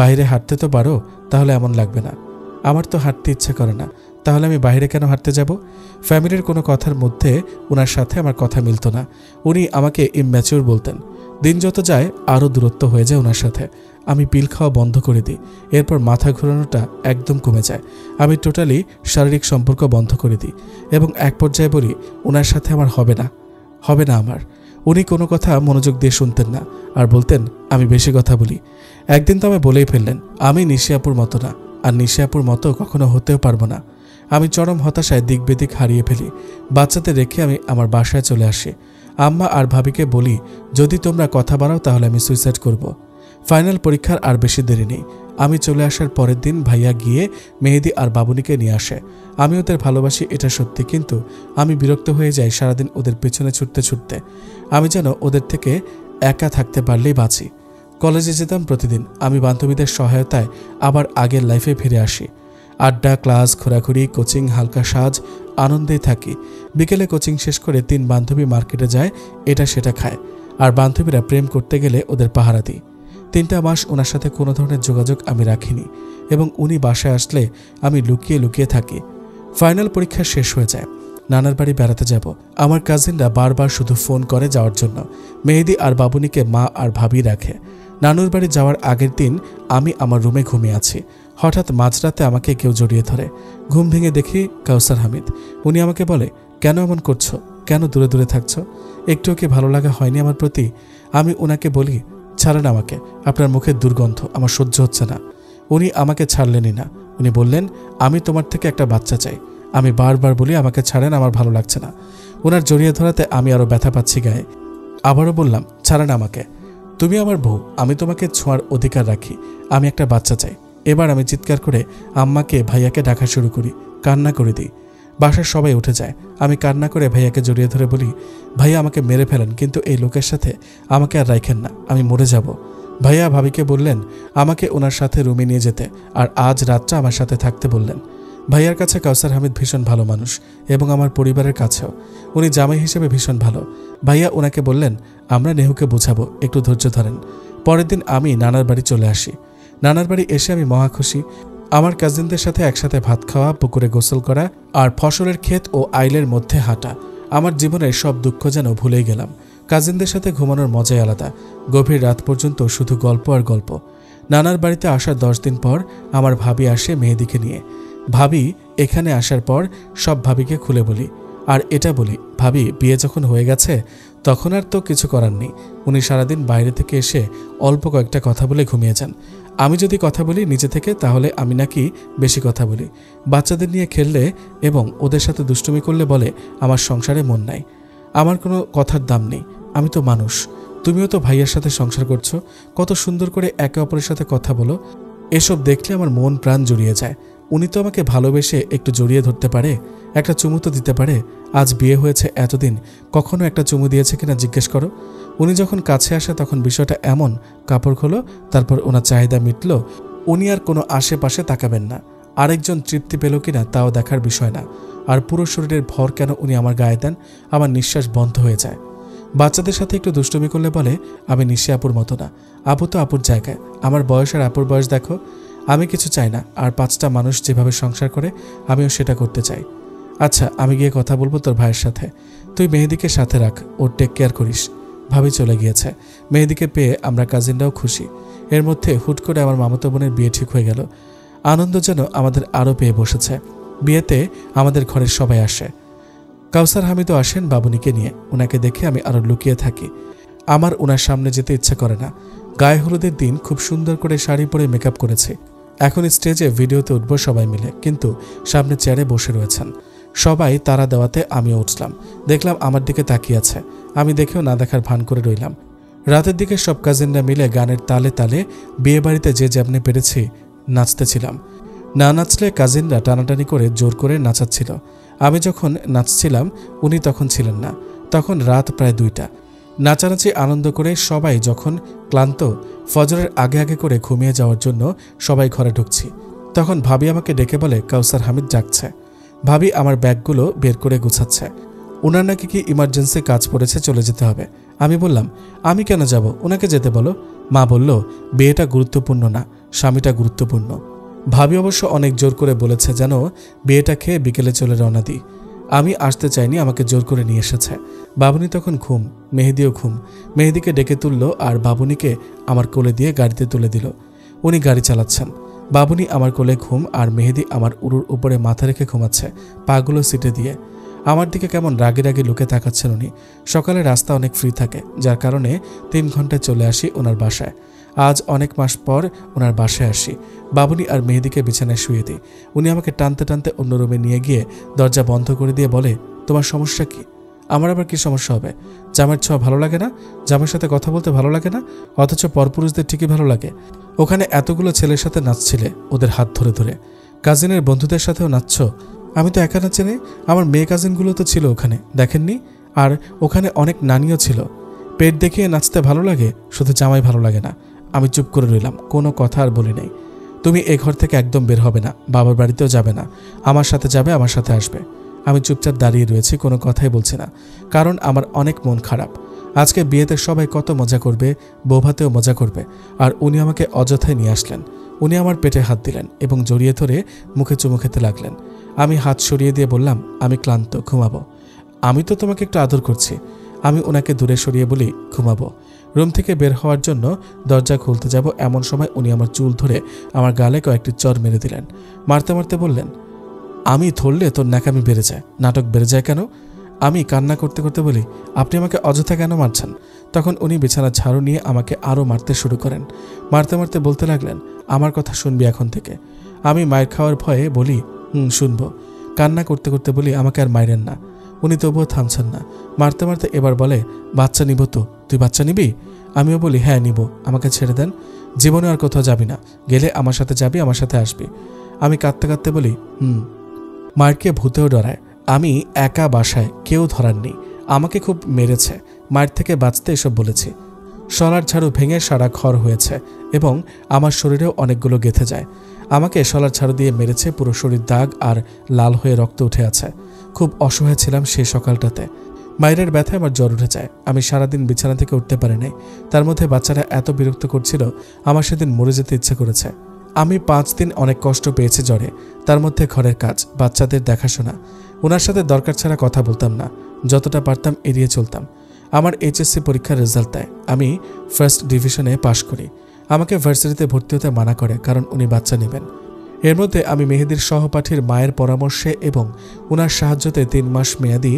বাইরে হাঁটতে তো পারো, তাহলে এমন লাগবে না। আমার তো হাঁটতে ইচ্ছে করে না, তাহলে আমি বাইরে কেন হাঁটতে যাব? ফ্যামিলির কোনো কথার মধ্যে ওনার সাথে আমার কথা মিলত না। উনি আমাকে ইম্যাচিউর বলতেন। দিন যত যায় আরও দূরত্ব হয়ে যায় ওনার সাথে। আমি পিল খাওয়া বন্ধ করে দিই। এরপর মাথা ঘোরানোটা একদম কমে যায়। আমি টোটালি শারীরিক সম্পর্ক বন্ধ করে দিই এবং এক পর্যায়ে বলি, ওনার সাথে আমার হবে না আমার। উনি কোনো কথা মনোযোগ দিয়ে শুনতেন না আর বলতেন আমি বেশি কথা বলি। একদিন তো আমি বলেই ফেললেন, আমি নিশিয়াপুর মতো না, আর নিশিয়াপুর মতো কখনো হতেও পারবো না। আমি চরম হতাশায় দিক বেদিক হারিয়ে ফেলি। বাচ্চাদের রেখে আমি আমার বাসায় চলে আসি। আম্মা আর ভাবিকে বলি, যদি তোমরা কথা বাড়াও তাহলে আমি সুইসাইড করব। ফাইনাল পরীক্ষার আর বেশি দেরি নেই। আমি চলে আসার পরের দিন ভাইয়া গিয়ে মেহেদি আর বাবুনিকে নিয়ে আসে। আমি ওদের ভালোবাসি, এটা সত্যি, কিন্তু আমি বিরক্ত হয়ে যাই সারাদিন ওদের পেছনে ছুটতে ছুটতে। আমি যেন ওদের থেকে একা থাকতে পারলেই বাঁচি। কলেজে যেতাম প্রতিদিন। আমি বান্ধবীদের সহায়তায় আবার আগের লাইফে ফিরে আসি। আড্ডা, ক্লাস, ঘোরাঘুরি, কোচিং, হালকা সাজ, আনন্দেই থাকি। বিকেলে কোচিং শেষ করে 3 বান্ধবী মার্কেটে যায়, এটা সেটা খায়। আর বান্ধবীরা প্রেম করতে গেলে ওদের পাহারা দিই। 3টা মাস ওনার সাথে কোনো ধরনের যোগাযোগ আমি রাখিনি এবং উনি বাসায় আসলে আমি লুকিয়ে লুকিয়ে থাকি। ফাইনাল পরীক্ষা শেষ হয়ে যায়। নানার বাড়ি বেড়াতে যাব। আমার কাজিনরা বারবার শুধু ফোন করে যাওয়ার জন্য। মেহেদি আর বাবুনিকে মা আর ভাবি রাখে। নানুর বাড়ি যাওয়ার আগের দিন আমি আমার রুমে ঘুমিয়ে আছি। হঠাৎ মাঝরাতে আমাকে কেউ জড়িয়ে ধরে। ঘুম ভেঙে দেখি কাউসার হামিদ। উনি আমাকে বলে, কেন এমন করছো? কেন দূরে দূরে থাকছো? একটুও কি ভালো লাগা হয়নি আমার প্রতি? আমি ওনাকে বলি, ছাড়েন আমাকে, আপনার মুখের দুর্গন্ধ আমার সহ্য হচ্ছে না। উনি আমাকে ছাড়লেনই না। উনি বললেন, আমি তোমার থেকে একটা বাচ্চা চাই। আমি বারবার বলি, আমাকে ছাড়েন, আমার ভালো লাগছে না। ওনার জড়িয়ে ধরাতে আমি আরও ব্যথা পাচ্ছি গায়ে। আবারও বললাম, ছাড়েন আমাকে, তুমি আমার বউ, আমি তোমাকে ছোঁয়ার অধিকার রাখি। আমি একটা বাচ্চা চাই। এবার আমি চিৎকার করে আম্মাকে ভাইয়াকে ডাকা শুরু করি, কান্না করে দিই। বাসার সবাই উঠে যায়। আমি কান্না করে ভাইয়াকে জড়িয়ে ধরে বলি, ভাইয়া আমাকে মেরে ফেলেন, কিন্তু এই লোকের সাথে আমাকে আর রাখেন না, আমি মরে যাব। ভাইয়া ভাবিকে বললেন আমাকে ওনার সাথে রুমে নিয়ে যেতে, আর আজ রাতটা আমার সাথে থাকতে বললেন। ভাইয়ার কাছে কাউসার হামিদ ভীষণ ভালো মানুষ এবং আমার পরিবারের কাছেও উনি জামাই হিসেবে ভীষণ ভালো। ভাইয়া ওনাকে বললেন, আমরা নেহুকে বোঝাবো, একটু ধৈর্য ধরেন। পরের দিন আমি নানার বাড়ি চলে আসি। নানার বাড়ি এসে আমি মহা খুশি। আমার কাজিনদের সাথে একসাথে ভাত খাওয়া, পুকুরে গোসল করা আর ফসলের ক্ষেত ও আইলের মধ্যে হাঁটা। আমার জীবনের সব দুঃখ যেন ভুলেই গেলাম। কাজিনদের সাথে ঘুমানোর মজাই আলাদা। গভীর রাত পর্যন্ত শুধু গল্প আর গল্প। নানার বাড়িতে আসার 10 দিন পর আমার ভাবি আসে মেহেদিকে নিয়ে। ভাবি এখানে আসার পর সব ভাবিকে খুলে বলি, আর এটা বলি, ভাবি বিয়ে যখন হয়ে গেছে তখন আর তো কিছু করার নেই। উনি সারাদিন বাইরে থেকে এসে অল্প কয়েকটা কথা বলে ঘুমিয়ে যান। আমি যদি কথা বলি নিজে থেকে, তাহলে আমি নাকি বেশি কথা বলি। বাচ্চাদের নিয়ে খেললে এবং ওদের সাথে দুষ্টুমি করলে বলে আমার সংসারে মন নাই, আমার কোনো কথার দাম নেই। আমি তো মানুষ, তুমিও তো ভাইয়ার সাথে সংসার করছো, কত সুন্দর করে একে অপরের সাথে কথা বলো। এসব দেখলে আমার মন প্রাণ জড়িয়ে যায়। উনি তো আমাকে ভালোবেসে একটু জড়িয়ে ধরতে পারে, একটা চুমু তো দিতে পারে। আজ বিয়ে হয়েছে এতদিন কখনো একটা চুমু দিয়েছে কিনা জিজ্ঞেস করো। উনি যখন কাছে আসে তখন বিষয়টা এমন, কাপড় খোলো, তারপর ওনার চাহিদা মিটলো, উনি আর কোনো আশেপাশে তাকাবেন না। আরেকজন তৃপ্তি পেল কিনা তাও দেখার বিষয় না। আর পুরো শরীরের ভর কেন উনি আমার গায়ে দেন, আমার নিঃশ্বাস বন্ধ হয়ে যায়। বাচ্চাদের সাথে একটু দুষ্টুমি করলে বলে আমি নিশি আপুর মতো না, আপু তো আপুর জায়গায়, আমার বয়স আর আপুর বয়স দেখো। আমি কিছু চাই না, আর 5টা মানুষ যেভাবে সংসার করে আমিও সেটা করতে চাই। আচ্ছা আমি গিয়ে কথা বলবো তোর ভাইয়ের সাথে, তুই মেহেদিকে সাথে রাখ, ওর টেক কেয়ার করিস। ভাবি চলে গিয়েছে। মেহেদিকে পেয়ে আমরা কাজিনরাও খুশি। এর মধ্যে হুট করে আমার মামাতো বোনের বিয়ে ঠিক হয়ে গেল। আনন্দ যেন আমাদের আরও পেয়ে বসেছে। বিয়েতে আমাদের ঘরের সবাই আসে। কাউসার হামিদও আসেন বাবুনিকে নিয়ে। ওনাকে দেখে আমি আরও লুকিয়ে থাকি। আমার ওনার সামনে যেতে ইচ্ছা করে না। গায়ে হলুদের দিন খুব সুন্দর করে শাড়ি পরে মেকআপ করেছি। এখন স্টেজে ভিডিওতে উঠবো সবাই মিলে, কিন্তু সামনে চেয়ারে বসে রয়েছেন সবাই। তারা দেওয়াতে আমিও উঠলাম। দেখলাম আমার দিকে তাকিয়ে আছে। আমি দেখেও না দেখার ভান করে রইলাম। রাতের দিকে সব কাজিনরা মিলে গানের তালে তালে বিয়ে বাড়িতে যে যেমনি পেরেছি নাচতেছিলাম। না নাচলে কাজিনরা টানাটানি করে জোর করে নাচাচ্ছিল। আমি যখন নাচছিলাম উনি তখন ছিলেন না। তখন রাত প্রায় 2টা। নাচানাচি আনন্দ করে সবাই যখন ক্লান্ত, ফজরের আগে আগে করে ঘুমিয়ে যাওয়ার জন্য সবাই ঘরে ঢুকছি। তখন ভাবি আমাকে ডেকে বলে কাউসার হামিদ জাগছে। ভাবি আমার ব্যাগগুলো বের করে গুছাচ্ছে। ওনার নাকি কি ইমার্জেন্সি কাজ পড়েছে, চলে যেতে হবে। আমি বললাম আমি কেন যাব, ওনাকে যেতে বলো। মা বলল বিয়েটা গুরুত্বপূর্ণ না, স্বামীটা গুরুত্বপূর্ণ। ভাবি অবশ্য অনেক জোর করে বলেছে যেন বিয়েটা খেয়ে বিকেলে চলে রওনা দিই। আমি আসতে চাইনি, আমাকে জোর করে নিয়ে এসেছে। বাবুনি তখন ঘুম, মেহেদিও ঘুম। মেহেদিকে ডেকে তুলল আর বাবুনিকে আমার কোলে দিয়ে গাড়িতে তুলে দিল। উনি গাড়ি চালাচ্ছেন। বাবুনি আমার কোলে ঘুম আর মেহেদি আমার উরুর উপরে মাথা রেখে ঘুমাচ্ছে, পাগুলো সিটে দিয়ে। আমার দিকে কেমন রাগে রাগে লুকে তাকাচ্ছেন উনি। সকালে রাস্তা অনেক ফ্রি থাকে, যার কারণে 3 ঘন্টায় চলে আসি ওনার বাসায়। আজ অনেক মাস পর ওনার বাসায় আসি। বাবুনি আর মেহেদিকে বিছানায় শুয়ে দিই। উনি আমাকে টানতে টানতে অন্য রুমে নিয়ে গিয়ে দরজা বন্ধ করে দিয়ে বলে, তোমার সমস্যা কি? আমার আবার কি সমস্যা হবে? জামাইয়ের ছোঁয়া ভালো লাগে না? জামাইয়ের সাথে কথা বলতে ভালো লাগে না? অথচ পরপুরুষদের ঠিকই ভালো লাগে। ওখানে এতগুলো ছেলের সাথে নাচছিলে ওদের হাত ধরে ধরে, কাজিনের বন্ধুদের সাথেও নাচছ। আমি তো একা নাচিনি, আমার মেয়ে কাজিনগুলো তো ছিল ওখানে, দেখেননি? আর ওখানে অনেক নানিও ছিল। পেট দেখিয়ে নাচতে ভালো লাগে, শুধু জামাই ভালো লাগে না। আমি চুপ করে রইলাম, কোনো কথা আর বলি নাই। তুমি এই ঘর থেকে একদম বের হবে না, বাবার বাড়িতেও যাবে না, আমার সাথে যাবে, আমার সাথে আসবে। আমি চুপচাপ দাঁড়িয়ে রয়েছি, কোনো কথাই বলছি না, কারণ আমার অনেক মন খারাপ। আজকে বিয়েতে সবাই কত মজা করবে, বৌভাতেও মজা করবে, আর উনি আমাকে অযথায় নিয়ে আসলেন। উনি আমার পেটে হাত দিলেন এবং জড়িয়ে ধরে মুখে চুমু খেতে লাগলেন। আমি হাত সরিয়ে দিয়ে বললাম, আমি ক্লান্ত, ঘুমাবো। আমি তো তোমাকে একটু আদর করছি। আমি ওনাকে দূরে সরিয়ে বলি, ঘুমাবো। রুম থেকে বের হওয়ার জন্য দরজা খুলতে যাব, এমন সময় উনি আমার চুল ধরে আমার গালে কয়েকটি চর মেরে দিলেন। মারতে মারতে বললেন, আমি ধরলে তোর ন্যাকামি বেড়ে যায়, নাটক বেড়ে যায় কেন? আমি কান্না করতে করতে বলি, আপনি আমাকে অযথা কেন মারছেন? তখন উনি বিছানা ঝাড়ু নিয়ে আমাকে আরও মারতে শুরু করেন। মারতে মারতে বলতে লাগলেন, আমার কথা শুনবি এখন থেকে। আমি মায়ের খাওয়ার ভয়ে বলি, শুনবো। কান্না করতে করতে বলি, আমাকে আর মাইরেন না। উনি তবুও থামছেন না। মারতে মারতে এবার বলে, বাচ্চা নিব তো, তুই বাচ্চা নিবি? আমিও বলি, হ্যাঁ নিব, আমাকে ছেড়ে দেন। জীবনে আর কোথাও যাবি না, গেলে আমার সাথে যাবি, আমার সাথে আসবি। আমি কাঁদতে কাঁদতে বলি, মায়েরকে ভূতেও ডরায়। আমি একা বাসায়, কেউ ধরার নেই। আমাকে খুব মেরেছে, মায়ের থেকে বাঁচতে এসব বলেছি। শলার ঝাড়ু ভেঙে সারা ঘর হয়েছে এবং আমার শরীরেও অনেকগুলো গেঁথে যায়। আমাকে শলার ঝাড়ু দিয়ে মেরেছে, পুরো শরীর দাগ আর লাল হয়ে রক্ত উঠে আছে। খুব অসহায় ছিলাম সেই সকালটাতে। মায়ের ব্যথায় আমার জ্বর উঠে যায়। আমি সারাদিন বিছানা থেকে উঠতে পারি নাই। তার মধ্যে বাচ্চারা এত বিরক্ত করছিল, আমার সেদিন মরে যেতে ইচ্ছে করেছে। আমি 5 দিন অনেক কষ্ট পেয়েছি জ্বরে। তার মধ্যে ঘরের কাজ, বাচ্চাদের দেখাশোনা। ওনার সাথে দরকার ছাড়া কথা বলতাম না, যতটা পারতাম এড়িয়ে চলতাম। আমার এইচএসসি পরীক্ষার রেজাল্ট দেয়, আমি ফার্স্ট ডিভিশনে পাশ করি। আমাকে ভার্সিটিতে ভর্তি হতে মানা করে, কারণ উনি বাচ্চা নেবেন। এর মধ্যে আমি মেহেদির সহপাঠীর মায়ের পরামর্শে এবং ওনার সাহায্যতে 3 মাস মেয়াদি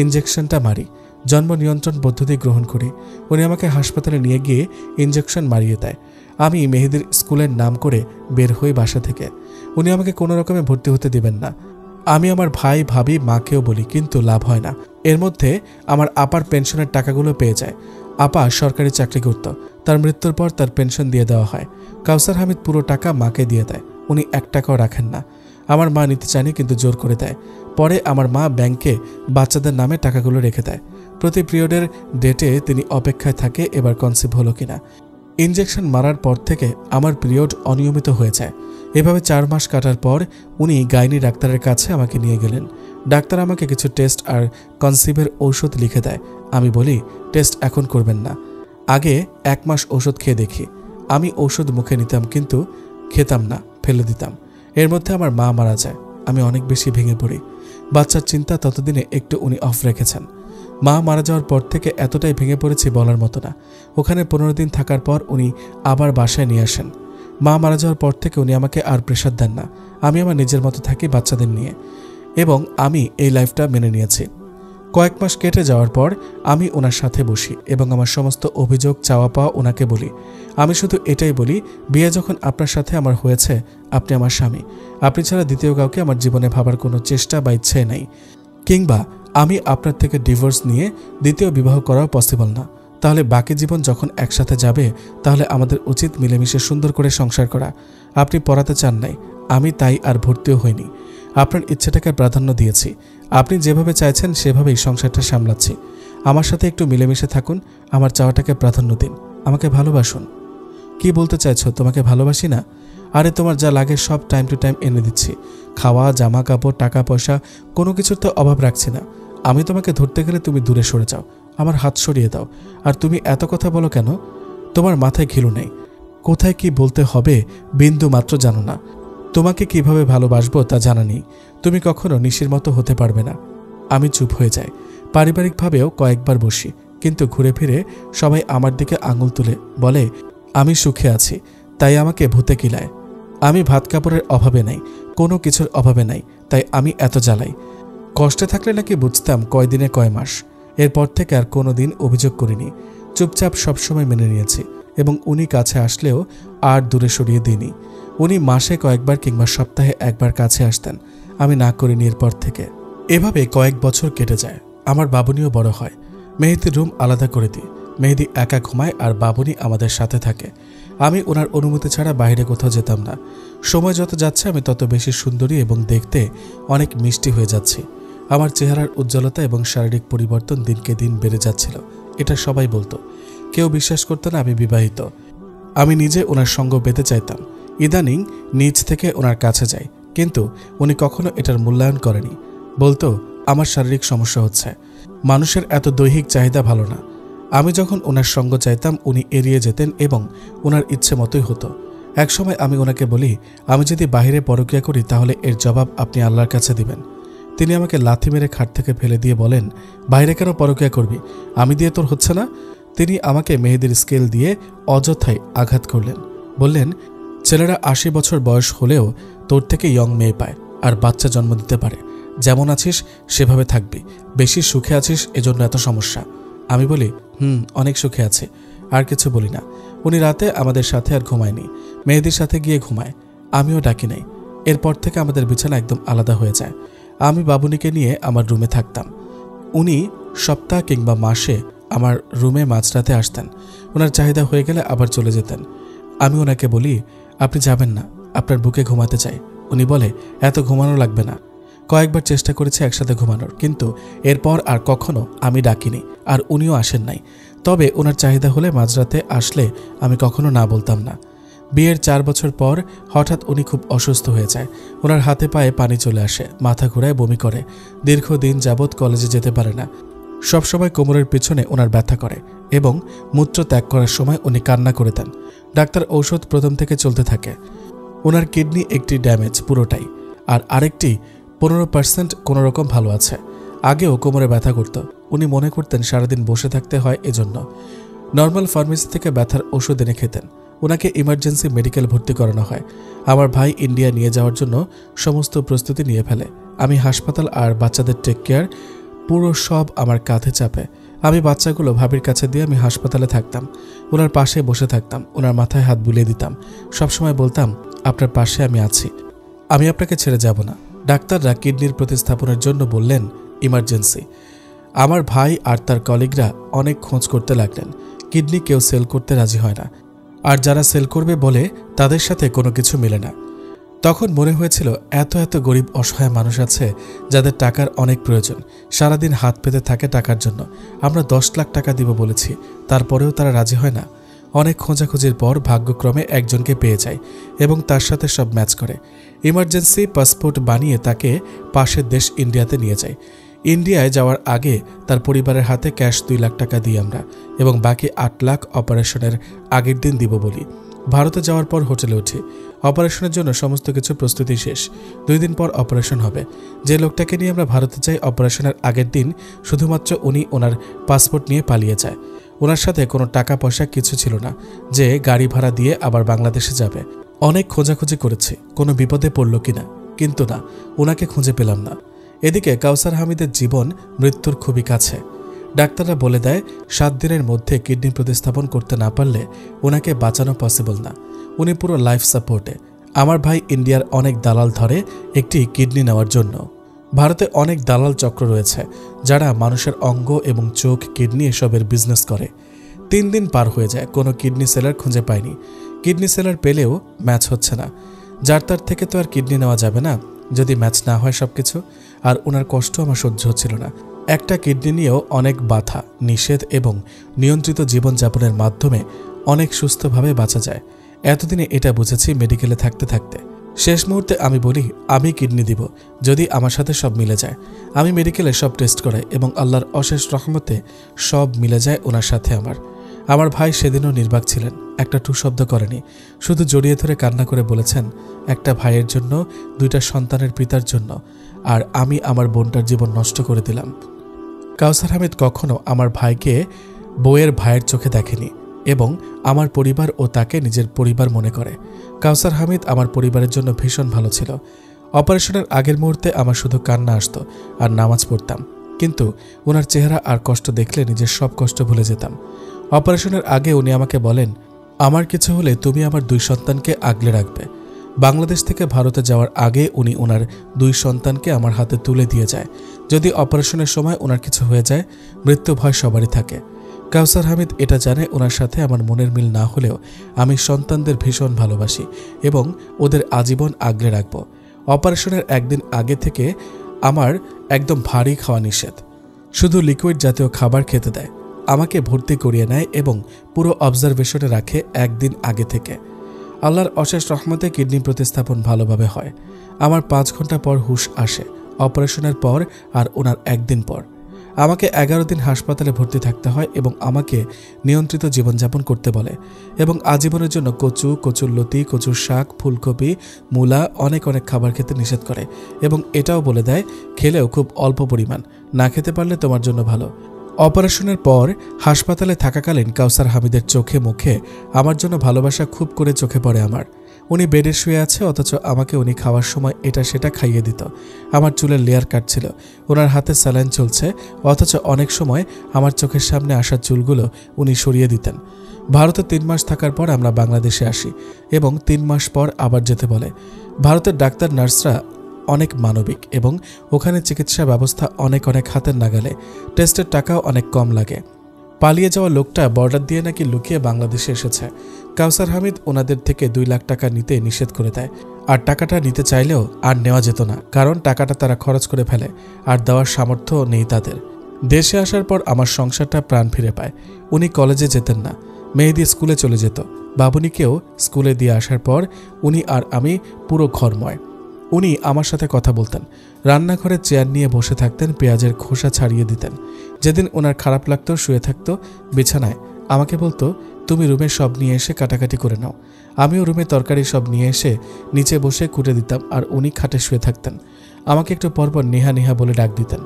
ইনজেকশনটা মারি। জন্ম নিয়ন্ত্রণ পদ্ধতি গ্রহণ করি। উনি আমাকে হাসপাতালে নিয়ে গিয়ে ইনজেকশন মারিয়ে দেয়। আমি মেহেদির স্কুলের নাম করে বের হই বাসা থেকে। উনি আমাকে কোনো রকমে ভর্তি হতে দিবেন না। আমি আমার ভাই, ভাবি, মাকেও বলি, কিন্তু লাভ হয় না। এর মধ্যে আমার আপার পেনশনের টাকাগুলো পেয়ে যায়। আপা সরকারি চাকরি করত, তার মৃত্যুর পর তার পেনশন দিয়ে দেওয়া হয়। কাউসার হামিদ পুরো টাকা মাকে দিয়ে দেয়, উনি 1 টাকাও রাখেন না। আমার মা নিতে চায়নি, কিন্তু জোর করে দেয়। পরে আমার মা ব্যাংকে বাচ্চাদের নামে টাকাগুলো রেখে দেয়। প্রতি পিরিয়ডের ডেটে তিনি অপেক্ষায় থাকে এবার কনসিভ হলো কিনা। ইনজেকশন মারার পর থেকে আমার পিরিয়ড অনিয়মিত হয়ে যায়। এভাবে 4 মাস কাটার পর উনি গাইনি ডাক্তারের কাছে আমাকে নিয়ে গেলেন। ডাক্তার আমাকে কিছু টেস্ট আর কনসিভের ঔষধ লিখে দেয়। আমি বলি, টেস্ট এখন করবেন না, আগে 1 মাস ওষুধ খেয়ে দেখি। আমি ঔষধ মুখে নিতাম, কিন্তু খেতাম না, ফেলে দিতাম। এর মধ্যে আমার মা মারা যায়। আমি অনেক বেশি ভেঙে পড়ি। বাচ্চার চিন্তা ততদিনে একটু উনি অফ রেখেছেন। মা মারা যাওয়ার পর থেকে এতটাই ভেঙে পড়েছি বলার মতো না। ওখানে 15 দিন থাকার পর উনি আবার বাসায় নিয়ে আসেন। মা মারা যাওয়ার পর থেকে উনি আমাকে আর প্রেশার দেন না। আমি আমার নিজের মতো থাকি বাচ্চাদের নিয়ে, এবং আমি এই লাইফটা মেনে নিয়েছি। কয়েক মাস কেটে যাওয়ার পর আমি ওনার সাথে বসি এবং আমার সমস্ত অভিযোগ, চাওয়া পাওয়া ওনাকে বলি। আমি শুধু এটাই বলি, বিয়ে যখন আপনার সাথে আমার হয়েছে, আপনি আমার স্বামী। আপনি ছাড়া দ্বিতীয় কাউকে আমার জীবনে ভাবার কোনো চেষ্টা বা ইচ্ছে নেই, কিংবা আমি আপনার থেকে ডিভোর্স নিয়ে দ্বিতীয় বিবাহ করাও পসিবল না। তাহলে বাকি জীবন যখন একসাথে যাবে, তাহলে আমাদের উচিত মিলেমিশে সুন্দর করে সংসার করা। আপনি পড়াতে চান নাই, আমি তাই আর ভর্তিও হইনি। আপনার ইচ্ছেটাকে প্রাধান্য দিয়েছি। আপনি যেভাবে চাইছেন সেভাবেই সংসারটা সামলাচ্ছি। আমার সাথে একটু মিলেমিশে থাকুন, আমার চাওয়াটাকে প্রাধান্য দিন, আমাকে ভালোবাসুন। কি বলতে চাইছো? তোমাকে ভালোবাসি না? আরে তোমার যা লাগে সব টাইম টু টাইম এনে দিচ্ছি। খাওয়া, জামা কাপড়, টাকা পয়সা কোনো কিছুর তো অভাব রাখছি না। আমি তোমাকে ধরতে গেলে তুমি দূরে সরে যাও, আমার হাত সরিয়ে দাও। আর তুমি এত কথা বলো কেন? তোমার মাথায় ঘিলু নেই। কোথায় কি বলতে হবে বিন্দু মাত্র জানো না। তোমাকে কিভাবে ভালোবাসবো তা জানা নেই। তুমি কখনো নিশির মতো হতে পারবে না। আমি চুপ হয়ে যাই। পারিবারিকভাবেও কয়েকবার বসি, কিন্তু ঘুরে ফিরে সবাই আমার দিকে আঙুল তুলে বলে আমি সুখে আছি, তাই আমাকে ভূতে কিলায়। আমি ভাত কাপড়ের অভাবে নাই, কোনো কিছুর অভাবে নাই, তাই আমি এত জ্বালাই। কষ্টে থাকলে নাকি বুঝতাম কয়দিনে কয় মাস। এরপর থেকে আর কোনো দিন অভিযোগ করিনি, চুপচাপ সবসময় মেনে নিয়েছি। এবং উনি কাছে আসলেও আর দূরে সরিয়ে দিইনি। উনি মাসে কয়েকবার কিংবা সপ্তাহে একবার কাছে আসতেন, আমি না করিনি এরপর থেকে। এভাবে কয়েক বছর কেটে যায়। আমার বাবুনিও বড় হয়। মেহেদির রুম আলাদা করে দিই। মেহেদি একা ঘুমায় আর বাবুনি আমাদের সাথে থাকে। আমি ওনার অনুমতি ছাড়া বাইরে কোথাও যেতাম না। সময় যত যাচ্ছে আমি তত বেশি সুন্দরী এবং দেখতে অনেক মিষ্টি হয়ে যাচ্ছি। আমার চেহারার উজ্জ্বলতা এবং শারীরিক পরিবর্তন দিনকে দিন বেড়ে যাচ্ছিল, এটা সবাই বলতো। কেউ বিশ্বাস করতো না আমি বিবাহিত। আমি নিজে ওনার সঙ্গ পেতে চাইতাম। ইদানিং নিজ থেকে ওনার কাছে যাই, কিন্তু উনি কখনো এটার মূল্যায়ন করেনি। বলতো আমার শারীরিক সমস্যা হচ্ছে, মানুষের এত দৈহিক চাহিদা ভালো না। আমি যখন ওনার সঙ্গ চাইতাম উনি এড়িয়ে যেতেন এবং ওনার ইচ্ছে মতোই হতো। একসময় আমি ওনাকে বলি আমি যদি বাহিরে পরকীয়া করি তাহলে এর জবাব আপনি আল্লাহর কাছে দিবেন। তিনি আমাকে লাথি মেরে খাট থেকে ফেলে দিয়ে বলেন বাইরে কেন পরকীয়া করবি, আমি দিয়ে তোর হচ্ছে না? তিনি আমাকে মেহেদির স্কেল দিয়ে অযথাই আঘাত করলেন। বললেন ছেলেরা ৮০ বছর বয়স হলেও তোর থেকে ইয়ং মেয়ে পায় আর বাচ্চা জন্ম দিতে পারে। যেমন আছিস সেভাবে থাকবি, বেশি সুখে আছিস এজন্য এত সমস্যা। আমি বলি অনেক সুখে আছে, আর কিছু বলি না। উনি রাতে আমাদের সাথে আর ঘুমায়নি, মেহেদির সাথে গিয়ে ঘুমায়। আমিও ডাকি নাই। এরপর থেকে আমাদের বিছানা একদম আলাদা হয়ে যায়। আমি বাবুনিকে নিয়ে আমার রুমে থাকতাম। উনি সপ্তাহ কিংবা মাসে আমার রুমে মাঝরাতে আসতেন। ওনার চাহিদা হয়ে গেলে আবার চলে যেতেন। আমি ওনাকে বলি আপনি যাবেন না, আপনার বুকে ঘুমাতে চাই। উনি বলে এত ঘুমানো লাগবে না। কয়েকবার চেষ্টা করেছে একসাথে ঘুমানোর, কিন্তু এরপর আর কখনো আমি ডাকিনি আর উনিও আসেন নাই। তবে ওনার চাহিদা হলে মাঝরাতে আসলে আমি কখনো না বলতাম না। বিয়ের ৪ বছর পর হঠাৎ উনি খুব অসুস্থ হয়ে যায়। ওনার হাতে পায়ে পানি চলে আসে, মাথা ঘুরায়, বমি করে। দীর্ঘদিন যাবৎ কলেজে যেতে পারে না। সবসময় কোমরের পিছনে ওনার ব্যথা করে এবং মূত্র ত্যাগ করার সময় উনি কান্না করে দেন। ডাক্তার ঔষধ প্রথম থেকে চলতে থাকে। ওনার কিডনি একটি ড্যামেজ পুরোটাই, আর আরেকটি 15% কোনোরকম ভালো আছে। আগেও কোমরে ব্যথা করত। উনি মনে করতেন সারাদিন বসে থাকতে হয়, এজন্য নর্মাল ফার্মেসি থেকে ব্যথার ওষুধ এনে খেতেন। ওনাকে ইমার্জেন্সি মেডিকেল ভর্তি করানো হয়। আমার ভাই ইন্ডিয়া নিয়ে যাওয়ার জন্য সমস্ত প্রস্তুতি নিয়ে ফেলে। আমি হাসপাতাল আর বাচ্চাদের টেক কেয়ার পুরো সব আমার কাঁধে চাপে। আমি বাচ্চাগুলো ভাবির কাছে দিয়ে আমি হাসপাতালে থাকতাম, ওনার পাশে বসে থাকতাম, ওনার মাথায় হাত বুলিয়ে দিতাম। সবসময় বলতাম আপনার পাশে আমি আছি, আমি আপনাকে ছেড়ে যাব না। ডাক্তাররা কিডনির প্রতিস্থাপনের জন্য বললেন ইমার্জেন্সি। আমার ভাই আর তার কলিগরা অনেক খোঁজ করতে লাগলেন। কিডনি কেউ সেল করতে রাজি হয় না, আর যারা সেল করবে বলে তাদের সাথে কোনো কিছু মেলে না। তখন মনে হয়েছিল এত এত গরিব অসহায় মানুষ আছে যাদের টাকার অনেক প্রয়োজন, সারাদিন হাত পেতে থাকে টাকার জন্য। আমরা 10 লাখ টাকা দিব বলেছি, তারপরেও তারা রাজি হয় না। অনেক খোঁজাখুঁজির পর ভাগ্যক্রমে একজনকে পেয়ে যায় এবং তার সাথে সব ম্যাচ করে। ইমার্জেন্সি পাসপোর্ট বানিয়ে তাকে পাশের দেশ ইন্ডিয়াতে নিয়ে যায়। ইন্ডিয়ায় যাওয়ার আগে তার পরিবারের হাতে ক্যাশ 2 লাখ টাকা দিই আমরা, এবং বাকি 8 লাখ অপারেশনের আগের দিন দিব বলি। ভারতে যাওয়ার পর হোটেলে উঠি। অপারেশনের জন্য সমস্ত কিছু প্রস্তুতি শেষ। 2 দিন পর অপারেশন হবে। যে লোকটাকে নিয়ে আমরা ভারতে যাই অপারেশনের আগের দিন, শুধুমাত্র উনি ওনার পাসপোর্ট নিয়ে পালিয়ে যায়। ওনার সাথে কোনো টাকা পয়সা কিছু ছিল না যে গাড়ি ভাড়া দিয়ে আবার বাংলাদেশে যাবে। অনেক খোঁজাখুঁজি করেছি কোনো বিপদে পড়ল কিনা, কিন্তু না, ওনাকে খুঁজে পেলাম না। এদিকে কাউসার হামিদের জীবন মৃত্যুর খুবই কাছে। ডাক্তাররা বলে দেয় 7 দিনের মধ্যে কিডনি প্রতিস্থাপন করতে না পারলে ওনাকে বাঁচানো পসিবল না। উনি পুরো লাইফ সাপোর্টে। আমার ভাই ইন্ডিয়ার অনেক দালাল ধরে একটি কিডনি নেওয়ার জন্য। ভারতে অনেক দালাল চক্র রয়েছে যারা মানুষের অঙ্গ এবং চোখ, কিডনি এসবের বিজনেস করে। 3 দিন পার হয়ে যায়, কোনো কিডনি সেলার খুঁজে পাইনি। কিডনি সেলার পেলেও ম্যাচ হচ্ছে না। যার তার থেকে তো আর কিডনি নেওয়া যাবে না যদি ম্যাচ না হয় সবকিছু। আর ওনার কষ্ট আমার সহ্য হচ্ছিল না। একটা কিডনি নিয়েও অনেক বাধা, নিষেধ এবং নিয়ন্ত্রিত জীবনযাপনের মাধ্যমে অনেক সুস্থভাবে বাঁচা যায়। এতদিনে এটা বুঝেছি মেডিকেলে থাকতে থাকতে। শেষ মুহূর্তে আমি বলি আমি কিডনি দিব যদি আমার সাথে সব মিলে যায়। আমি মেডিকেলে সব টেস্ট করাই এবং আল্লাহর অশেষ রহমতে সব মিলে যায় ওনার সাথে। আমার ভাই সেদিনও নির্বাক ছিলেন, একটা টু শব্দ করেনি, শুধু জড়িয়ে ধরে কান্না করে বলেছেন একটা ভাইয়ের জন্য, 2টা সন্তানের পিতার জন্য, আর আমি আমার বোনটার জীবন নষ্ট করে দিলাম। কাউসার হামিদ কখনো আমার ভাইকে বউয়ের ভাইয়ের চোখে দেখেনি এবং আমার পরিবার ও তাকে নিজের পরিবার মনে করে। কাউসার হামিদ আমার পরিবারের জন্য ভীষণ ভালো ছিল। অপারেশনের আগের মুহূর্তে আমার শুধু কান্না আসতো আর নামাজ পড়তাম, কিন্তু ওনার চেহারা আর কষ্ট দেখলে নিজের সব কষ্ট ভুলে যেতাম। অপারেশনের আগে উনি আমাকে বলেন, আমার কিছু হলে তুমি আমার 2 সন্তানকে আগলে রাখবে। বাংলাদেশ থেকে ভারতে যাওয়ার আগে উনি ওনার 2 সন্তানকে আমার হাতে তুলে দিয়ে যায়। যদি অপারেশনের সময় ওনার কিছু হয়ে যায়, মৃত্যু ভয় সবারই থাকে। কাউসার হামিদ এটা জানে ওনার সাথে আমার মনের মিল না হলেও আমি সন্তানদের ভীষণ ভালোবাসি এবং ওদের আজীবন আগলে রাখব। অপারেশনের একদিন আগে থেকে আমার একদম ভারী খাওয়া নিষেধ, শুধু লিকুইড জাতীয় খাবার খেতে দেয়। আমাকে ভর্তি করিয়ে নেয় এবং পুরো অবজারভেশনে রাখে একদিন আগে থেকে। আল্লাহর অশেষ রহমতে কিডনি প্রতিস্থাপন ভালোভাবে হয়। আমার 5 ঘন্টা পর হুঁশ আসে, অপারেশনের পর আর ওনার একদিন পর। আমাকে 11 দিন হাসপাতালে ভর্তি থাকতে হয় এবং আমাকে নিয়ন্ত্রিত জীবনযাপন করতে বলে এবং আজীবনের জন্য কচু, কচুরলতি, কচুর শাক, ফুলকপি, মূলা অনেক খাবার খেতে নিষেধ করে এবং এটাও বলে দেয় খেলেও খুব অল্প পরিমাণ, না খেতে পারলে তোমার জন্য ভালো। অপারেশনের পর হাসপাতালে থাকাকালীন কাউসার হামিদের চোখে মুখে আমার জন্য ভালোবাসা খুব করে চোখে পড়ে আমার। উনি বেডে শুয়ে আছে, অথচ আমাকে উনি খাওয়ার সময় এটা সেটা খাইয়ে দিত। আমার চুলের লেয়ার কাটছিল, ওনার হাতে স্যালাইন চলছে, অথচ অনেক সময় আমার চোখের সামনে আসা চুলগুলো উনি সরিয়ে দিতেন। ভারতে 3 মাস থাকার পর আমরা বাংলাদেশে আসি এবং 3 মাস পর আবার যেতে বলে। ভারতের ডাক্তার নার্সরা অনেক মানবিক এবং ওখানে চিকিৎসা ব্যবস্থা অনেক হাতের নাগালে। টেস্টের টাকাও অনেক কম লাগে। পালিয়ে যাওয়া লোকটা বর্ডার দিয়ে নাকি লুকিয়ে বাংলাদেশে এসেছে। কাউসার হামিদ ওনাদের থেকে 2 লাখ টাকা নিতে নিষেধ করে দেয়, আর টাকাটা নিতে চাইলেও আর নেওয়া যেত না, কারণ টাকাটা তারা খরচ করে ফেলে আর দেওয়ার সামর্থ্য নেই তাদের। দেশে আসার পর আমার সংসারটা প্রাণ ফিরে পায়। উনি কলেজে যেতেন না, মেহেদি স্কুলে চলে যেত। বাবুনিকেও স্কুলে দিয়ে আসার পর উনি আর আমি পুরো ঘরময়। উনি আমার সাথে কথা বলতেন, রান্নাঘরে চেয়ার নিয়ে বসে থাকতেন, পেঁয়াজের খোসা ছাড়িয়ে দিতেন। যেদিন ওনার খারাপ লাগতো শুয়ে থাকতো বিছানায়, আমাকে বলতো তুমি রুমে সব নিয়ে এসে কাটাকাটি করে নাও। আমিও রুমে তরকারি সব নিয়ে এসে নিচে বসে কুটে দিতাম আর উনি খাটে শুয়ে থাকতেন। আমাকে একটু পরপর নেহা নেহা বলে ডাক দিতেন।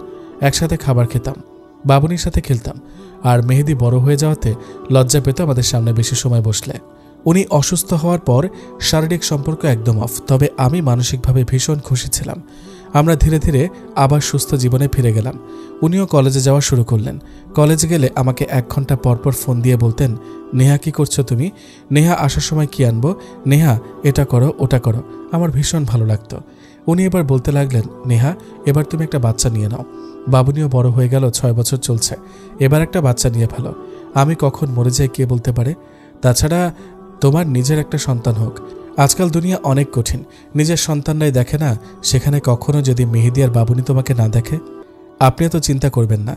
একসাথে খাবার খেতাম, বাবুনির সাথে খেলতাম। আর মেহেদি বড় হয়ে যাওয়াতে লজ্জা পেত আমাদের সামনে বেশি সময় বসলে। উনি অসুস্থ হওয়ার পর শারীরিক সম্পর্ক একদম অফ, তবে আমি মানসিকভাবে ভীষণ খুশি ছিলাম। আমরা ধীরে ধীরে আবার সুস্থ জীবনে ফিরে গেলাম। উনিও কলেজে যাওয়া শুরু করলেন। কলেজে গেলে আমাকে 1 ঘন্টা পরপর ফোন দিয়ে বলতেন, নেহা কি করছো তুমি? নেহা আসার সময় কি আনবো? নেহা এটা করো ওটা করো। আমার ভীষণ ভালো লাগতো। উনি এবার বলতে লাগলেন, নেহা এবার তুমি একটা বাচ্চা নিয়ে নাও। বাবুনিও বড় হয়ে গেল, 6 বছর চলছে, এবার একটা বাচ্চা নিয়ে ফেলো। আমি কখন মরে যাই কে বলতে পারে? তাছাড়া তোমার নিজের একটা সন্তান হোক। আজকাল দুনিয়া অনেক কঠিন, নিজের সন্তানরাই দেখে না, সেখানে কখনো যদি মেহেদি আর বাবুনি তোমাকে না দেখে? আপনি তো চিন্তা করবেন না।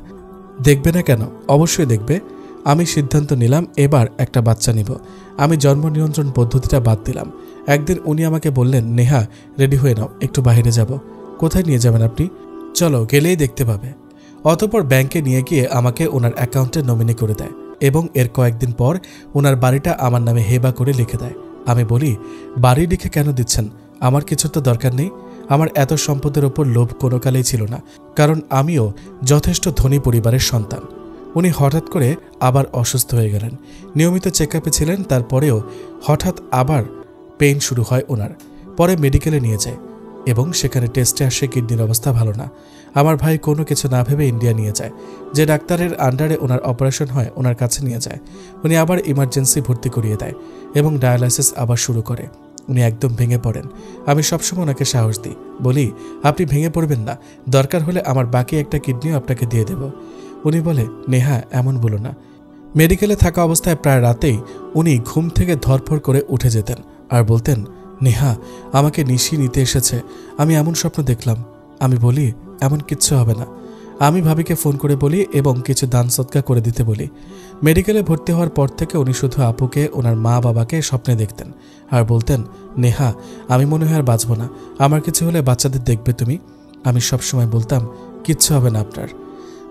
দেখবে না কেন? অবশ্যই দেখবে। আমি সিদ্ধান্ত নিলাম এবার একটা বাচ্চা নিব। আমি জন্ম নিয়ন্ত্রণ পদ্ধতিটা বাদ দিলাম। একদিন উনি আমাকে বললেন, নেহা রেডি হয়ে নাও, একটু বাইরে যাব। কোথায় নিয়ে যাবেন আপনি? চলো, গেলেই দেখতে পাবে। অতঃপর ব্যাংকে নিয়ে গিয়ে আমাকে ওনার অ্যাকাউন্টে নমিনি করে দেয় এবং এর কয়েকদিন পর ওনার বাড়িটা আমার নামে হেবা করে লিখে দেয়। আমি বলি, বাড়ি লিখে কেন দিচ্ছেন? আমার কিছুর তো দরকার নেই। আমার এত সম্পদের ওপর লোভ কোনো কালেই ছিল না, কারণ আমিও যথেষ্ট ধনী পরিবারের সন্তান। উনি হঠাৎ করে আবার অসুস্থ হয়ে গেলেন। নিয়মিত চেকআপে ছিলেন, তারপরেও হঠাৎ আবার পেইন শুরু হয় ওনার। পরে মেডিকেলে নিয়ে যায় এবং সেখানে টেস্টে আসে কিডনির অবস্থা ভালো না। আমার ভাই কোনো কিছু না ভেবে ইন্ডিয়া নিয়ে যায়। যে ডাক্তারের আন্ডারে ওনার অপারেশন হয় ওনার কাছে নিয়ে যায়। উনি আবার ইমার্জেন্সি ভর্তি করিয়ে দেয় এবং ডায়ালাইসিস আবার শুরু করে। উনি একদম ভেঙে পড়েন। আমি সবসময় ওনাকে সাহস দিই, বলি আপনি ভেঙে পড়বেন না, দরকার হলে আমার বাকি একটা কিডনিও আপনাকে দিয়ে দেব। উনি বলে, নেহা এমন বলো না। মেডিকেলে থাকা অবস্থায় প্রায় রাতেই উনি ঘুম থেকে ধরফর করে উঠে যেতেন আর বলতেন, নেহা আমাকে নিশি নিতে এসেছে, আমি এমন স্বপ্ন দেখলাম। আমি বলি, এমন কিচ্ছু হবে না। আমি ভাবিকে ফোন করে বলি এবং কিছু দান সদকা করে দিতে বলি। মেডিকেলে ভর্তি হওয়ার পর থেকে উনি শুধু আপুকে ওনার মা বাবাকে স্বপ্নে দেখতেন আর বলতেন, নেহা আমি মনে হয় আর বাঁচব না, আমার কিছু হলে বাচ্চাদের দেখবে তুমি। আমি সবসময় বলতাম কিচ্ছু হবে না আপনার।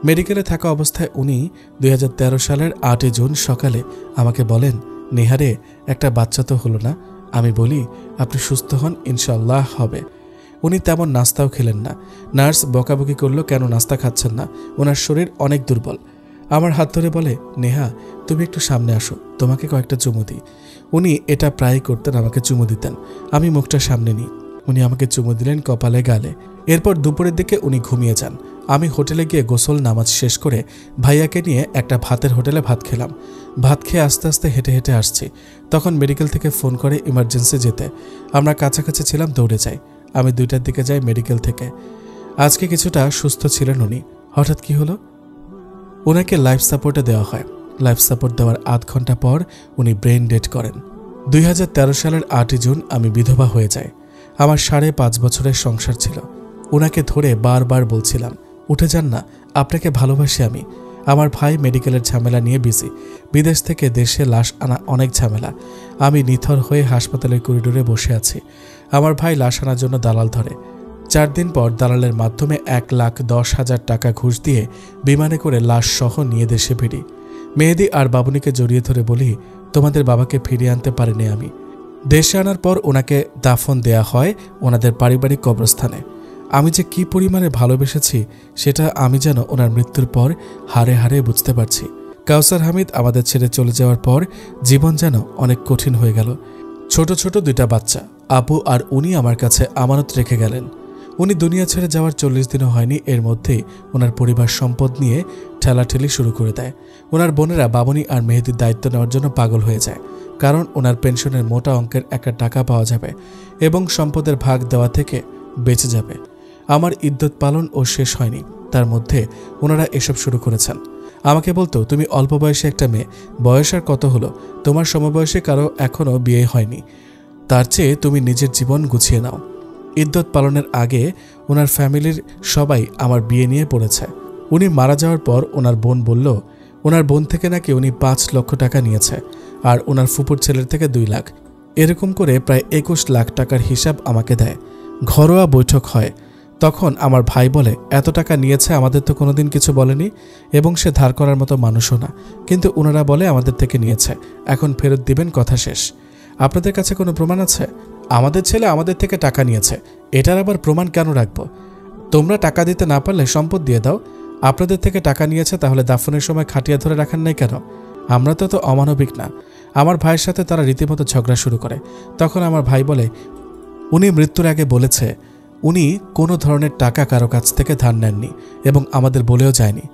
মেডিকেলে থাকা অবস্থায় উনি 2013 সালের 8 জুন সকালে আমাকে বলেন, নেহারে একটা বাচ্চা তো হলো না। আমি বলি, আপনি সুস্থ হন, ইনশাল্লাহ হবে। উনি তেমন নাস্তাও খেলেন না। নার্স বকাবকি করলো কেন নাস্তা খাচ্ছেন না, ওনার শরীর অনেক দুর্বল। আমার হাত ধরে বলে, নেহা তুমি একটু সামনে আসো, তোমাকে কয়েকটা চুমু দিই। উনি এটা প্রায় করতেন, আমাকে চুমু দিতেন। আমি মুখটা সামনে নিই। উনি আমাকে চুমু দিলেন কপালে গালে। এরপর দুপুরের দিকে উনি ঘুমিয়ে যান। আমি হোটেলে গিয়ে গোসল নামাজ শেষ করে ভাইয়াকে নিয়ে একটা ভাতের হোটেলে ভাত খেলাম। ভাত খেয়ে আস্তে আস্তে হেঁটে হেঁটে আসছি, তখন মেডিকেল থেকে ফোন করে ইমার্জেন্সি যেতে। আমরা কাছাকাছি ছিলাম, দৌড়ে যাই। আমি 2টার দিকে যাই মেডিকেল থেকে। আজকে কিছুটা সুস্থ ছিলেন উনি। হঠাৎ কি হলো, ওনাকে লাইফ সাপোর্টে দেওয়া হয়। লাইফ সাপোর্ট দেওয়ার 8 ঘন্টা পর উনি ব্রেন ডেড করেন। 2013 সালের 8 জুন আমি বিধবা হয়ে যাই। আমার 5.5 বছরের সংসার ছিল। ওনাকে ধরে বারবার বলছিলাম, উঠে যান না, আপনাকে ভালোবাসি আমি। আমার ভাই মেডিকেলের ঝামেলা নিয়ে বিজি। বিদেশ থেকে দেশে লাশ আনা অনেক ঝামেলা। আমি নিথর হয়ে হাসপাতালের করিডোরে বসে আছি। আমার ভাই লাশ আনার জন্য দালাল ধরে। 4 দিন পর দালালের মাধ্যমে 1,10,000 টাকা ঘুষ দিয়ে বিমানে করে লাশ সহ নিয়ে দেশে ফিরি। মেহেদি আর বাবুনিকে জড়িয়ে ধরে বলি, তোমাদের বাবাকে ফিরিয়ে আনতে পারিনি আমি। দেশে আনার পর ওনাকে দাফন দেয়া হয় ওনাদের পারিবারিক কবরস্থানে। আমি যে কি পরিমাণে ভালোবেসেছি সেটা আমি যেন ওনার মৃত্যুর পর হারে হারে বুঝতে পারছি। কাউসার হামিদ আমাদের ছেড়ে চলে যাওয়ার পর জীবন যেন অনেক কঠিন হয়ে গেল। ছোট ছোট 2টা বাচ্চা আপু আর উনি আমার কাছে আমানত রেখে গেলেন। উনি দুনিয়া ছেড়ে যাওয়ার 40 দিনও হয়নি, এর মধ্যেই ওনার পরিবার সম্পদ নিয়ে ঠেলাঠেলি শুরু করে দেয়। ওনার বোনেরা বাবুনি আর মেহেদির দায়িত্ব নেওয়ার জন্য পাগল হয়ে যায়, কারণ ওনার পেনশনের মোটা অঙ্কের একটা টাকা পাওয়া যাবে এবং সম্পদের ভাগ দেওয়া থেকে বেঁচে যাবে। আমার ইদ্যত পালন ও শেষ হয়নি, তার মধ্যে ওনারা এসব শুরু করেছেন। আমাকে বলতো, তুমি অল্প বয়সে একটা মেয়ে, বয়স আর কত হলো, তোমার সমবয়সে কারো এখনও বিয়ে হয়নি, তার চেয়ে তুমি নিজের জীবন গুছিয়ে নাও। ইদ্যত পালনের আগে ওনার ফ্যামিলির সবাই আমার বিয়ে নিয়ে পড়েছে। উনি মারা যাওয়ার পর ওনার বোন বলল, ওনার বোন থেকে নাকি উনি 5 লক্ষ টাকা নিয়েছে আর ওনার ফুপুর ছেলের থেকে 2 লাখ। এরকম করে প্রায় 21 লাখ টাকার হিসাব আমাকে দেয়। ঘরোয়া বৈঠক হয়, তখন আমার ভাই বলে, এত টাকা নিয়েছে, আমাদের তো কোনোদিন কিছু বলেনি এবং সে ধার করার মতো মানুষও না, কিন্তু ওনারা বলে আমাদের থেকে নিয়েছে, এখন ফেরত দিবেন, কথা শেষ। আপনাদের কাছে কোনো প্রমাণ আছে? আমাদের ছেলে আমাদের থেকে টাকা নিয়েছে, এটার আবার প্রমাণ কেন রাখবো? তোমরা টাকা দিতে না পারলে সম্পদ দিয়ে দাও। আপনাদের থেকে টাকা নিয়েছে, তাহলে দাফনের সময় খাটিয়া ধরে রাখান নাই কেন? আমরা তো অমানবিক না। আমার ভাইয়ের সাথে তারা রীতিমতো ঝগড়া শুরু করে। তখন আমার ভাই বলে, উনি মৃত্যুর আগে বলেছে উনি কোনো ধরনের টাকা কারো কাছ থেকে ধার নেননি এবং আমাদের বলেও যায়নি।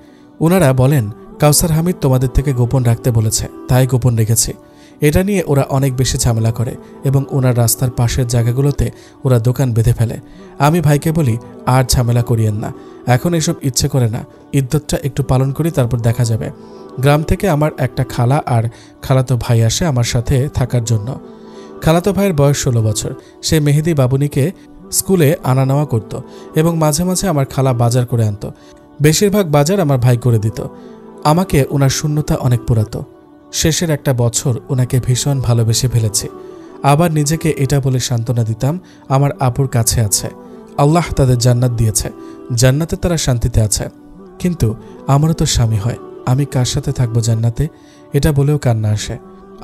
ওনারা বলেন, কাউসার হামিদ তোমাদের থেকে গোপন রাখতে বলেছে, তাই গোপন রেখেছি। এটা নিয়ে ওরা অনেক বেশি ঝামেলা করে এবং ওনার রাস্তার পাশের জায়গাগুলোতে ওরা দোকান বেঁধে ফেলে। আমি ভাইকে বলি, আর ঝামেলা করিয়েন না, এখন এসব ইচ্ছে করে না, ইদ্যতটা একটু পালন করি, তারপর দেখা যাবে। গ্রাম থেকে আমার একটা খালা আর খালাতো ভাই আসে আমার সাথে থাকার জন্য। খালাতো ভাইয়ের বয়স 16 বছর। সে মেহেদি বাবুনিকে স্কুলে আনা নেওয়া করত এবং মাঝে মাঝে আমার খালা বাজার করে আনত। বেশিরভাগ বাজার আমার ভাই করে দিত। আমাকে ওনার শূন্যতা অনেক পোড়াতো। শেষের একটা বছর ওনাকে ভীষণ ভালোবেসে ফেলেছি। আবার নিজেকে এটা বলে সান্ত্বনা দিতাম, আমার আপুর কাছে আছে, আল্লাহ তাদের জান্নাত দিয়েছে, জান্নাতে তারা শান্তিতে আছে। কিন্তু আমারও তো স্বামী হয়, আমি কার সাথে থাকবো জান্নাতে? এটা বলেও কান্না আসে।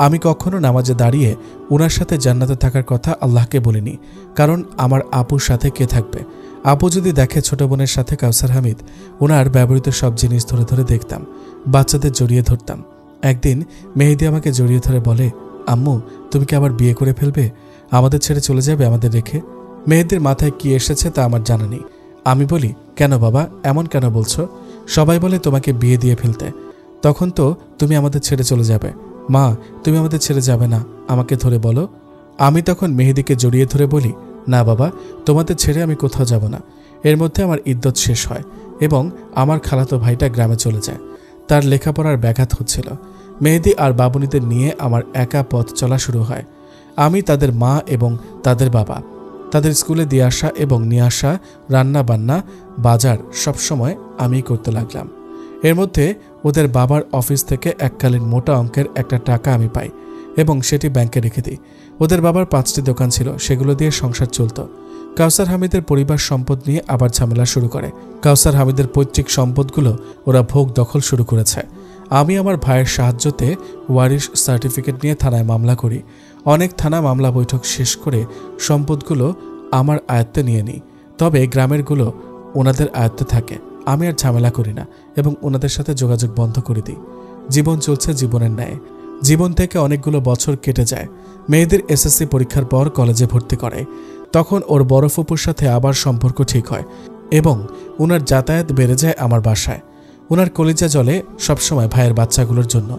আমি কখনো নামাজে দাঁড়িয়ে ওনার সাথে জান্নাতে থাকার কথা আল্লাহকে বলিনি, কারণ আমার আপুর সাথে কে থাকবে? আপু যদি দেখে ছোট বোনের সাথে কাউসার হামিদ, ওনার ব্যবহৃত সব জিনিস ধরে ধরে দেখতাম, বাচ্চাদের জড়িয়ে ধরতাম। একদিন মেহেদি আমাকে জড়িয়ে ধরে বলে, আম্মু তুমি কি আবার বিয়ে করে ফেলবে? আমাদের ছেড়ে চলে যাবে আমাদের রেখে? মেহেদির মাথায় কি এসেছে তা আমার জানা নেই। আমি বলি, কেন বাবা, এমন কেন বলছো? সবাই বলে তোমাকে বিয়ে দিয়ে ফেলতে, তখন তো তুমি আমাদের ছেড়ে চলে যাবে। মা তুমি আমাদের ছেড়ে যাবে না, আমাকে ধরে বলো। আমি তখন মেহেদিকে জড়িয়ে ধরে বলি, না বাবা, তোমাদের ছেড়ে আমি কোথাও যাব না। এর মধ্যে আমার ইদ্যত শেষ হয় এবং আমার খালাতো ভাইটা গ্রামে চলে যায়। তার লেখাপড়ার ব্যাঘাত হচ্ছিল। মেহেদি আর বাবুনিদের নিয়ে আমার একা পথ চলা শুরু হয়। আমি তাদের মা এবং তাদের বাবা। তাদের স্কুলে দিয়ে আসা এবং নিয়ে আসা, রান্না বান্না, বাজার সবসময় আমিই করতে লাগলাম। এর মধ্যে ওদের বাবার অফিস থেকে এককালীন মোটা অঙ্কের একটা টাকা আমি পাই এবং সেটি ব্যাংকে রেখে দিই। ওদের বাবার 5টি দোকান ছিল, সেগুলো দিয়ে সংসার চলত। কাউসার হামিদের পরিবার সম্পদ নিয়ে আবার ঝামেলা শুরু করে। কাউসার হামিদের পৈতৃক সম্পদগুলো ওরা ভোগ দখল শুরু করেছে। আমি আমার ভাইয়ের সাহায্যতে ওয়ারিশ সার্টিফিকেট নিয়ে থানায় মামলা করি। অনেক থানা মামলা বৈঠক শেষ করে সম্পদগুলো আমার আয়ত্তে নিয়ে নিই। তবে গ্রামেরগুলো ওনাদের আয়ত্তে থাকে। আমি আর ঝামেলা করি না এবং ওনাদের সাথে যোগাযোগ বন্ধ করে দিই। জীবন চলছে জীবনের ন্যায়। জীবন থেকে অনেকগুলো বছর কেটে যায়। মেয়েদের এসএসসি পরীক্ষার পর কলেজে ভর্তি করে। তখন ওর বড় ফুপুর সাথে আবার সম্পর্ক ঠিক হয় এবং ওনার যাতায়াত বেড়ে যায় আমার বাসায়। ওনার কলিজা জ্বলে সবসময় ভাইয়ের বাচ্চাগুলোর জন্য।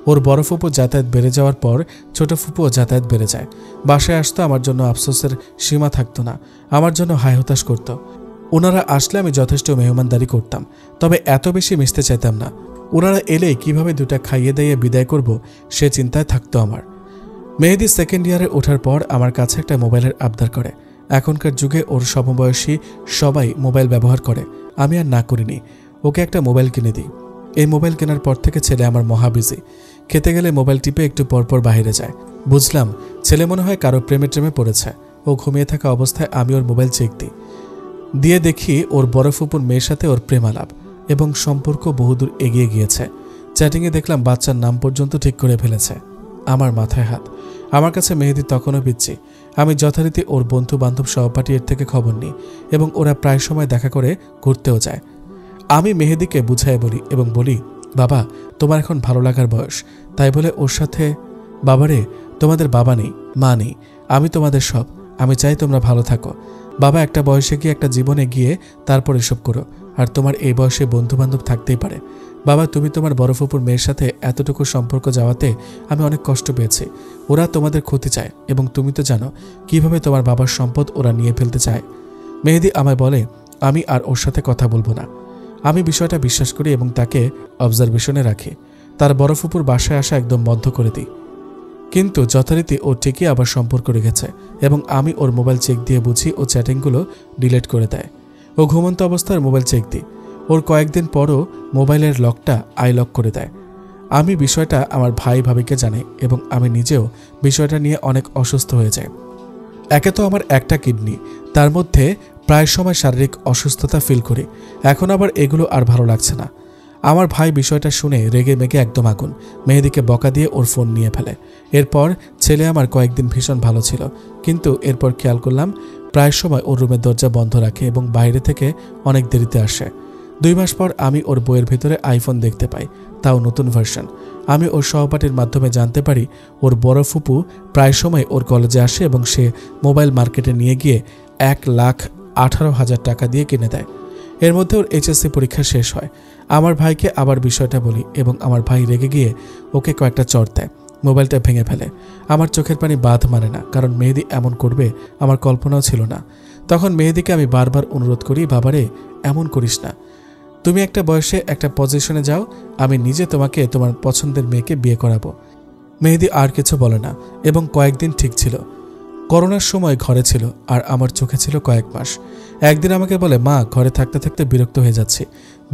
ওর বড় ফুপু যাতায়াত বেড়ে যাওয়ার পর ছোট ফুপুও যাতায়াত বেড়ে যায়। বাসায় আসতো, আমার জন্য আফসোসের সীমা থাকতো না। আমার জন্য হায় হতাশ করতো। ওনারা আসলে আমি যথেষ্ট মেহমানদারি করতাম, তবে এত বেশি মিশতে চাইতাম না। ওনারা এলে কিভাবে দুটা খাইয়ে দাইয়ে বিদায় করব সে চিন্তায় থাকতো আমার। মেহেদি সেকেন্ড ইয়ারে ওঠার পর আমার কাছে একটা মোবাইলের আবদার করে। এখনকার যুগে ওর সমবয়সী সবাই মোবাইল ব্যবহার করে। আমি আর না করিনি, ওকে একটা মোবাইল কিনে দিই। এই মোবাইল কেনার পর থেকে ছেলে আমার মহাবিজি। খেতে গেলে মোবাইল টিপে একটু পরপর বাইরে যায়। বুঝলাম ছেলে মনে হয় কারো প্রেমে ট্রেমে পড়েছে। ও ঘুমিয়ে থাকা অবস্থায় আমি ওর মোবাইল চেক দিই। দিয়ে দেখি ওর বড় ফুপুর মেয়ের সাথে ওর প্রেমালাপ এবং সম্পর্ক বহুদূর এগিয়ে গিয়েছে। চ্যাটিংয়ে দেখলাম বাচ্চার নাম পর্যন্ত ঠিক করে ফেলেছে। আমার মাথায় হাত। আমার কাছে মেহেদি তখনও পিচ্ছি। আমি যথারীতি ওর বন্ধু বান্ধব সহপাঠী এর থেকে খবর নিই এবং ওরা প্রায় সময় দেখা করে ঘুরতেও যায়। আমি মেহেদিকে বুঝাই বলি এবং বলি, বাবা তোমার এখন ভালো লাগার বয়স, তাই বলে ওর সাথে। বাবারে, তোমাদের বাবা নেই, মা নেই, আমি তোমাদের সব। আমি চাই তোমরা ভালো থাকো। বাবা একটা বয়সে গিয়ে একটা জীবনে গিয়ে তারপর এসব করো। আর তোমার এই বয়সে বন্ধু বান্ধব থাকতেই পারে। বাবা তুমি তোমার বড় ফুপুর মেয়ের সাথে এতটুকু সম্পর্ক যাওয়াতে আমি অনেক কষ্ট পেয়েছি। ওরা তোমাদের ক্ষতি চায় এবং তুমি তো জানো কিভাবে তোমার বাবার সম্পদ ওরা নিয়ে ফেলতে চায়। মেহেদি আমায় বলে আমি আর ওর সাথে কথা বলবো না। আমি বিষয়টা বিশ্বাস করি এবং তাকে অবজারভেশনে রাখি। তার বড় ফুপুর বাসায় আসা একদম বন্ধ করে দিই। কিন্তু যথারীতি ও ঠিকই আবার সম্পর্ক রেখেছে এবং আমি ওর মোবাইল চেক দিয়ে বুঝি ও চ্যাটিংগুলো ডিলিট করে দেয়। ও ঘুমন্ত অবস্থায় মোবাইল চেক দিই। ওর কয়েকদিন পরও মোবাইলের লকটা আই লক করে দেয়। আমি বিষয়টা আমার ভাই ভাবিকে জানাই এবং আমি নিজেও বিষয়টা নিয়ে অনেক অসুস্থ হয়ে যাই। একে তো আমার একটা কিডনি, তার মধ্যে প্রায় সময় শারীরিক অসুস্থতা ফিল করি। এখন আবার এগুলো আর ভালো লাগছে না। আমার ভাই বিষয়টা শুনে রেগে মেগে একদম আগুন। মেহেদিকে বকা দিয়ে ওর ফোন নিয়ে ফেলে। এরপর ছেলে আমার কয়েকদিন ভীষণ ভালো ছিল, কিন্তু এরপর খেয়াল করলাম প্রায় সময় ওর রুমের দরজা বন্ধ রাখে এবং বাইরে থেকে অনেক দেরিতে আসে। 2 মাস পর আমি ওর বইয়ের ভিতরে আইফোন দেখতে পাই, তাও নতুন ভার্সন। আমি ওর সহপাঠীর মাধ্যমে জানতে পারি ওর বড় ফুপু প্রায় সময় ওর কলেজে আসে এবং সে মোবাইল মার্কেটে নিয়ে গিয়ে 1,18,000 টাকা দিয়ে কিনে দেয়। এর মধ্যে ওর এইচএসসি পরীক্ষা শেষ হয়। আমার ভাইকে আবার বিষয়টা বলি এবং আমার ভাই রেগে গিয়ে ওকে কয়েকটা চড় দেয়, মোবাইলটা ভেঙে ফেলে। আমার চোখের পানি বাঁধ মানে না, কারণ মেহেদি এমন করবে আমার কল্পনাও ছিল না। তখন মেহেদিকে আমি বারবার অনুরোধ করি, বাবারে এমন করিস না, তুমি একটা বয়সে একটা পজিশনে যাও, আমি নিজে তোমাকে তোমার পছন্দের মেয়েকে বিয়ে করাবো। মেহেদি আর কিছু বলে না এবং কয়েকদিন ঠিক ছিল। করোনার সময় ঘরে ছিল আর আমার চোখে ছিল কয়েক মাস। একদিন আমাকে বলে, মা ঘরে থাকতে থাকতে বিরক্ত হয়ে যাচ্ছি,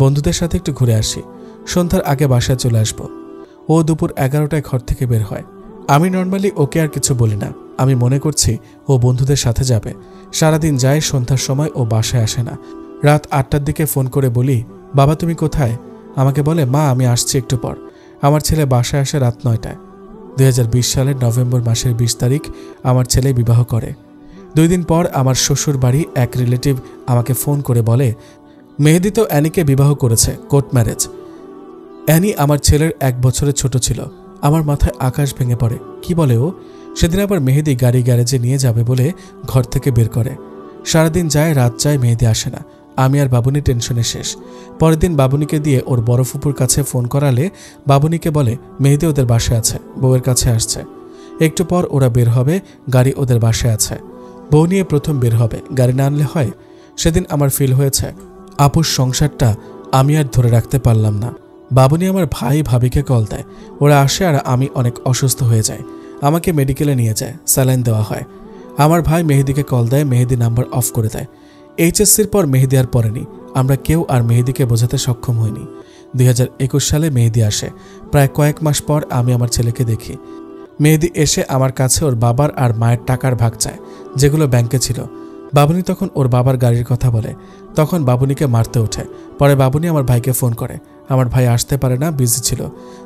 বন্ধুদের সাথে একটু ঘুরে আসি, সন্ধ্যার আগে বাসায় চলে আসবো। ও দুপুর 11টায় ঘর থেকে বের হয়। আমি নর্মালি ওকে আর কিছু বলি না। আমি মনে করছি ও বন্ধুদের সাথে যাবে। সারাদিন যায়, সন্ধ্যার সময় ও বাসায় আসে না। রাত 8টার দিকে ফোন করে বলি, বাবা তুমি কোথায়? আমাকে বলে, মা আমি আসছি একটু পর। আমার ছেলে বাসায় আসে রাত 9টায়। 2020 সালের নভেম্বর মাসের 20 তারিখ আমার ছেলে বিবাহ করে। 2 দিন পর আমার শ্বশুর বাড়ি এক রিলেটিভ আমাকে ফোন করে বলে, মেহেদি তো অ্যানিকে বিবাহ করেছে, কোর্ট ম্যারেজ। অ্যানি আমার ছেলের 1 বছরের ছোট ছিল। আমার মাথায় আকাশ ভেঙে পড়ে। কি বলে ও? সেদিন আবার মেহেদি গাড়ি গ্যারেজে নিয়ে যাবে বলে ঘর থেকে বের করে। সারাদিন যায়, রাত যায়, মেহেদি আসে না। আমি আর বাবুনি টেনশনে শেষ। পরের দিন বাবুনিকে দিয়ে ওর বড় ফুপুর কাছে ফোন করালে বাবুনিকে বলে, মেহেদি ওদের বাসায় আছে, বউয়ের কাছে আসছে। একটু পর ওরা বের হবে, গাড়ি ওদের বাসায় আছে। বউ নিয়ে প্রথম বের হবে, গাড়ি না আনলে হয়? সেদিন আমার ফিল হয়েছে আপুর সংসারটা আমি আর ধরে রাখতে পারলাম না। বাবুনি আমার ভাই ভাবিকে কল দেয়। ওরা আসে আর আমি অনেক অসুস্থ হয়ে যাই। আমাকে মেডিকেলে নিয়ে যায়, স্যালাইন দেওয়া হয়। আমার ভাই মেহেদিকে কল দেয়, মেহেদি নাম্বার অফ করে দেয়। এইচএসসির পর মেহেদি আর পড়েনি। আমরা কেউ আর মেহেদিকে বোঝাতে সক্ষম হইনি। 2021 সালে মেহেদি আসে। প্রায় কয়েক মাস পর আমি আমার ছেলেকে দেখি। মেহেদি এসে আমার কাছে ওর বাবার আর মায়ের টাকার ভাগ চায়, যেগুলো ব্যাংকে ছিল। বাবুনি তখন ওর বাবার গাড়ির কথা বলে। তখন বাবুনিকে মারতে ওঠে। পরে বাবুনি আমার ভাইকে ফোন করে। আমার ভাই আসতে পারে না, বিজি ছিল।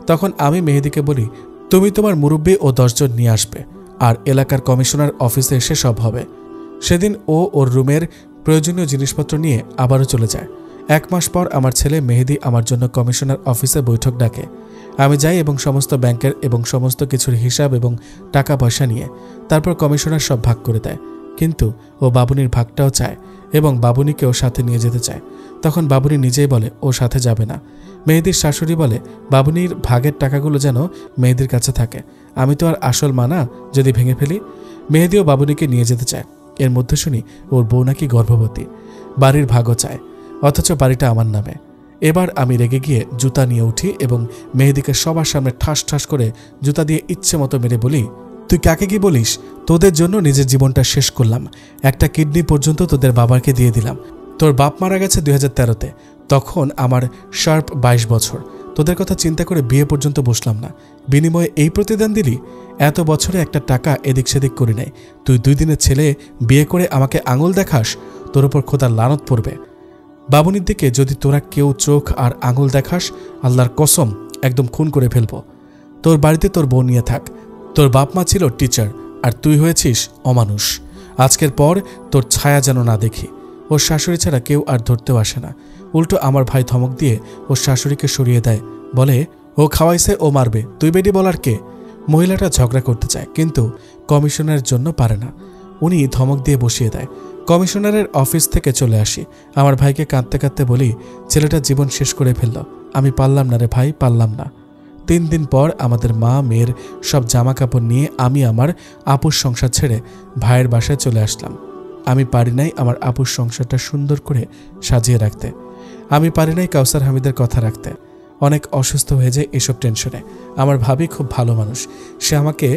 তখন আমি মেহেদিকে বলি, তুমি তোমার মুরব্বি ও 10 জন নিয়ে আসবে, আর এলাকার কমিশনার অফিসে এসে সব হবে। সেদিন ও ওর রুমের প্রয়োজনীয় জিনিসপত্র নিয়ে আবারও চলে যায়। 1 মাস পর আমার ছেলে মেহেদি আমার জন্য কমিশনার অফিসে বৈঠক ডাকে। আমি যাই এবং সমস্ত ব্যাংকের এবং সমস্ত কিছুর হিসাব এবং টাকা পয়সা নিয়ে তারপর কমিশনার সব ভাগ করে দেয়। কিন্তু ও বাবুনির ভাগটাও চায় এবং বাবুনিকেও সাথে নিয়ে যেতে চায়। তখন বাবুনি নিজেই বলে ও সাথে যাবে না। মেহেদির শাশুড়ি বলে বাবুনির ভাগের টাকাগুলো যেন মেহেদির কাছে থাকে। আমি তো আর আসল মানা যদি ভেঙে ফেলি। মেহেদিও বাবুনিকে নিয়ে যেতে চায়। এর মধ্যে শুনি ওর বউ নাকি গর্ভবতী, বাড়ির ভাগও চায়, অথচ বাড়িটা আমার নামে। এবার আমি রেগে গিয়ে জুতা নিয়ে উঠি এবং মেহেদিকে সবার সামনে ঠাস ঠাস করে জুতা দিয়ে ইচ্ছে মতো মেরে বলি, তুই কাকে কি বলিস? তোদের জন্য নিজের জীবনটা শেষ করলাম। একটা কিডনি পর্যন্ত তোদের বাবাকে দিয়ে দিলাম। তোর বাপ মারা গেছে 2013-তে, তখন আমার শার্প 22 বছর। তোদের কথা চিন্তা করে বিয়ে পর্যন্ত বসলাম না, বিনিময়ে এই প্রতিদান দিলি? এত বছরে একটা টাকা এদিক সেদিক করি নাই। তুই 2 দিনের ছেলে বিয়ে করে আমাকে আঙুল দেখাস? তোর ওপর খোদার লানত পড়বে। বাবুনির দিকে যদি তোরা কেউ চোখ আর আঙুল দেখাস, আল্লাহর কসম একদম খুন করে ফেলব। তোর বাড়িতে তোর বউ নিয়ে থাক। তোর বাপ মা ছিল টিচার আর তুই হয়েছিস অমানুষ। আজকের পর তোর ছায়া যেন না দেখি। ওর শাশুড়ি ছাড়া কেউ আর ধরতেও আসে না। উল্টো আমার ভাই ধমক দিয়ে ওর শাশুড়িকে সরিয়ে দেয়, বলে ও খাওয়াইছে, ও মারবে, তুই বেটি বলার কে? মহিলাটা ঝগড়া করতে চায়, কিন্তু কমিশনারের জন্য পারে না। উনি ধমক দিয়ে বসিয়ে দেয়। কমিশনারের অফিস থেকে চলে আসি। আমার ভাইকে কাঁদতে কাঁদতে বলি, ছেলেটা জীবন শেষ করে ফেলল। আমি পারলাম না রে ভাই, পারলাম না। 3 দিন পর আমাদের মা মেয়ের সব জামা কাপড় নিয়ে আমি আমার আপুর সংসার ছেড়ে ভাইয়ের বাসায় চলে আসলাম। আমি পারি নাই আমার আপুর সংসারটা সুন্দর করে সাজিয়ে রাখতে। আমি পারি নাই কাউসার হামিদের কথা রাখতে। অনেক অসুস্থ হয়ে যায় এসব টেনশনে। আমার ভাবি খুব ভালো মানুষ। সে আমাকে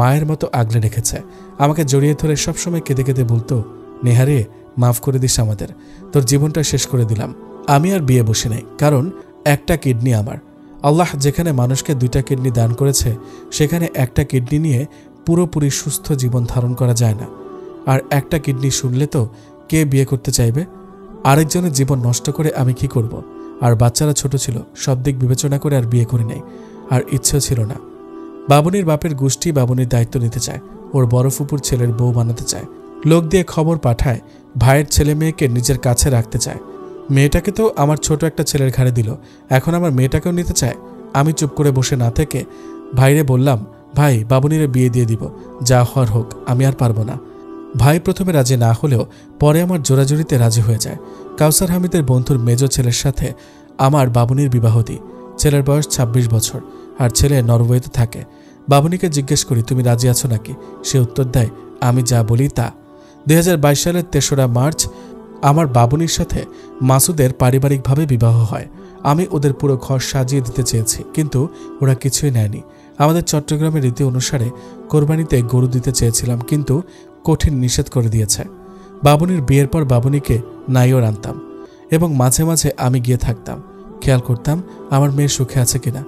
মায়ের মতো আগলে রেখেছে। আমাকে জড়িয়ে ধরে সবসময় কেঁদে কেঁদে বলতো, নেহারে মাফ করে দিস আমাদের, তোর জীবনটা শেষ করে দিলাম। আমি আর বিয়ে বসে নাই, কারণ একটা কিডনি আমার। আল্লাহ যেখানে মানুষকে 2টা কিডনি দান করেছে, সেখানে একটা কিডনি নিয়ে পুরোপুরি সুস্থ জীবন ধারণ করা যায় না। আর একটা কিডনি শুনলে তো কে বিয়ে করতে চাইবে? আরেকজনের জীবন নষ্ট করে আমি কি করব? আর বাচ্চারা ছোট ছিল, সব দিক বিবেচনা করে আর বিয়ে করি নাই, আর ইচ্ছেও ছিল না। বাবুনির বাপের গোষ্ঠী বাবুনির দায়িত্ব নিতে চায়, ওর বড় ফুপুর ছেলের বউ বানাতে চায়, লোক দিয়ে খবর পাঠায়, ভাইয়ের ছেলে মেয়েকে নিজের কাছে রাখতে চায়। মেয়েটাকে তো আমার ছোট একটা ছেলের ঘাড়ে দিল, এখন আমার মেয়েটাকেও নিতে চায়। আমি চুপ করে বসে না থেকে ভাইরে বললাম, ভাই বাবুনিরে বিয়ে দিয়ে দিব, যা হওয়ার হোক, আমি আর পারবো না। ভাই প্রথমে রাজি না হলেও পরে আমার জোরাজুরিতে রাজি হয়ে যায়। কাউসার হামিদের বন্ধুর মেজো ছেলের সাথে আমার বাবুনির বিবাহ দিই। ছেলের বয়স 26 বছর আর ছেলে নরওয়েতে থাকে। বাবুনিকে জিজ্ঞেস করি, তুমি রাজি আছো নাকি? সে উত্তর দেয়, আমি যা বলি তা। 2022 সালের 3রা মার্চ আমার বাবুনির সাথে মাসুদের পারিবারিকভাবে বিবাহ হয়। আমি ওদের পুরো ঘর সাজিয়ে দিতে চেয়েছি, কিন্তু ওরা কিছুই নেয়নি। আমাদের চট্টগ্রামের রীতি অনুসারে কোরবানিতে গরু দিতে চেয়েছিলাম, কিন্তু কঠিন নিষেধ করে দিয়েছে। বাবুনির বিয়ের পর বাবুনিকে নাইও আনতাম এবং মাঝে মাঝে আমি গিয়ে থাকতাম, খেয়াল করতাম আমার মেয়ে সুখে আছে কিনা।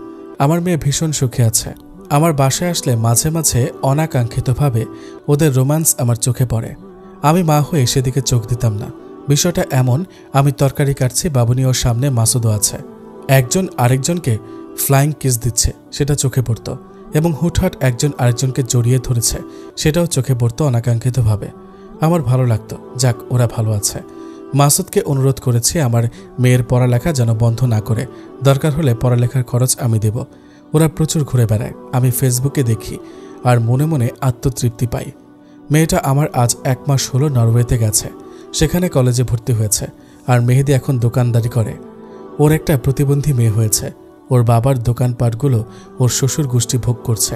আমার মেয়ে ভীষণ সুখে আছে। আমার বাসায় আসলে মাঝে মাঝে অনাকাঙ্ক্ষিতভাবে ওদের রোম্যান্স আমার চোখে পড়ে। আমি মা হয়ে সেদিকে চোখ দিতাম না। বিষয়টা এমন, আমি তরকারি কাটছি, বাবুনি ওর সামনে মাসুদও আছে, একজন আরেকজনকে ফ্লাইং কিস দিচ্ছে, সেটা চোখে পড়ত, এবং হুটহাট একজন আরেকজনকে জড়িয়ে ধরেছে, সেটাও চোখে পড়ত অনাকাঙ্ক্ষিতভাবে। আমার ভালো লাগতো, যাক ওরা ভালো আছে। মাসুদকে অনুরোধ করেছি আমার মেয়ের পড়ালেখা যেন বন্ধ না করে, দরকার হলে পড়ালেখার খরচ আমি দেব। ওরা প্রচুর ঘুরে বেড়ায়, আমি ফেসবুকে দেখি আর মনে মনে আত্মতৃপ্তি পাই। মেয়েটা আমার আজ 1 মাস হলো নরওয়েতে গেছে, সেখানে কলেজে ভর্তি হয়েছে, আর মেহেদি এখন দোকানদারি করে। ওর একটা প্রতিবন্ধী মেয়ে হয়েছে। ওর বাবার দোকানপাটগুলো ওর শ্বশুর গোষ্ঠী ভোগ করছে।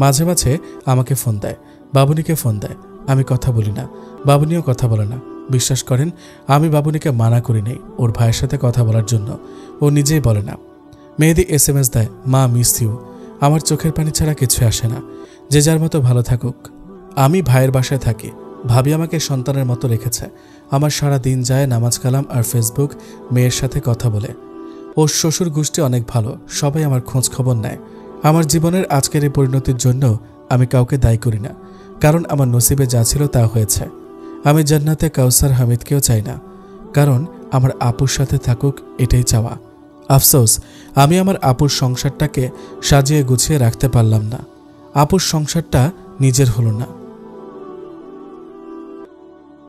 মাঝে মাঝে আমাকে ফোন দেয়, বাবুনিকে ফোন দেয়। আমি কথা বলি না, বাবুনিও কথা বলে না। বিশ্বাস করেন, আমি বাবুনিকে মানা করি নাই ওর ভাইয়ের সাথে কথা বলার জন্য, ও নিজেই বলে না। মেহেদি SMS দেয়, মা মিস ইউ। আমার চোখের পানি ছাড়া কিছু আসে না। যে যার মতো ভালো থাকুক। আমি ভাইয়ের বাসায় থাকি, ভাবি আমাকে সন্তানের মতো রেখেছে। আমার সারা দিন যায় নামাজ কালাম আর ফেসবুক, মেয়ের সাথে কথা বলে। ওর শ্বশুর গোষ্ঠী অনেক ভালো, সবাই আমার খোঁজ খবর নেয়। আমার জীবনের আজকের এই পরিণতির জন্য আমি কাউকে দায়ী করি না, কারণ আমার নসিবে যা ছিল তা হয়েছে। আমি জান্নাতে কাউসার হামিদকেও চাই না, কারণ আমার আপুর সাথে থাকুক, এটাই চাওয়া। আফসোস, আমি আমার আপুর সংসারটাকে সাজিয়ে গুছিয়ে রাখতে পারলাম না। আপুর সংসারটা নিজের হলো না।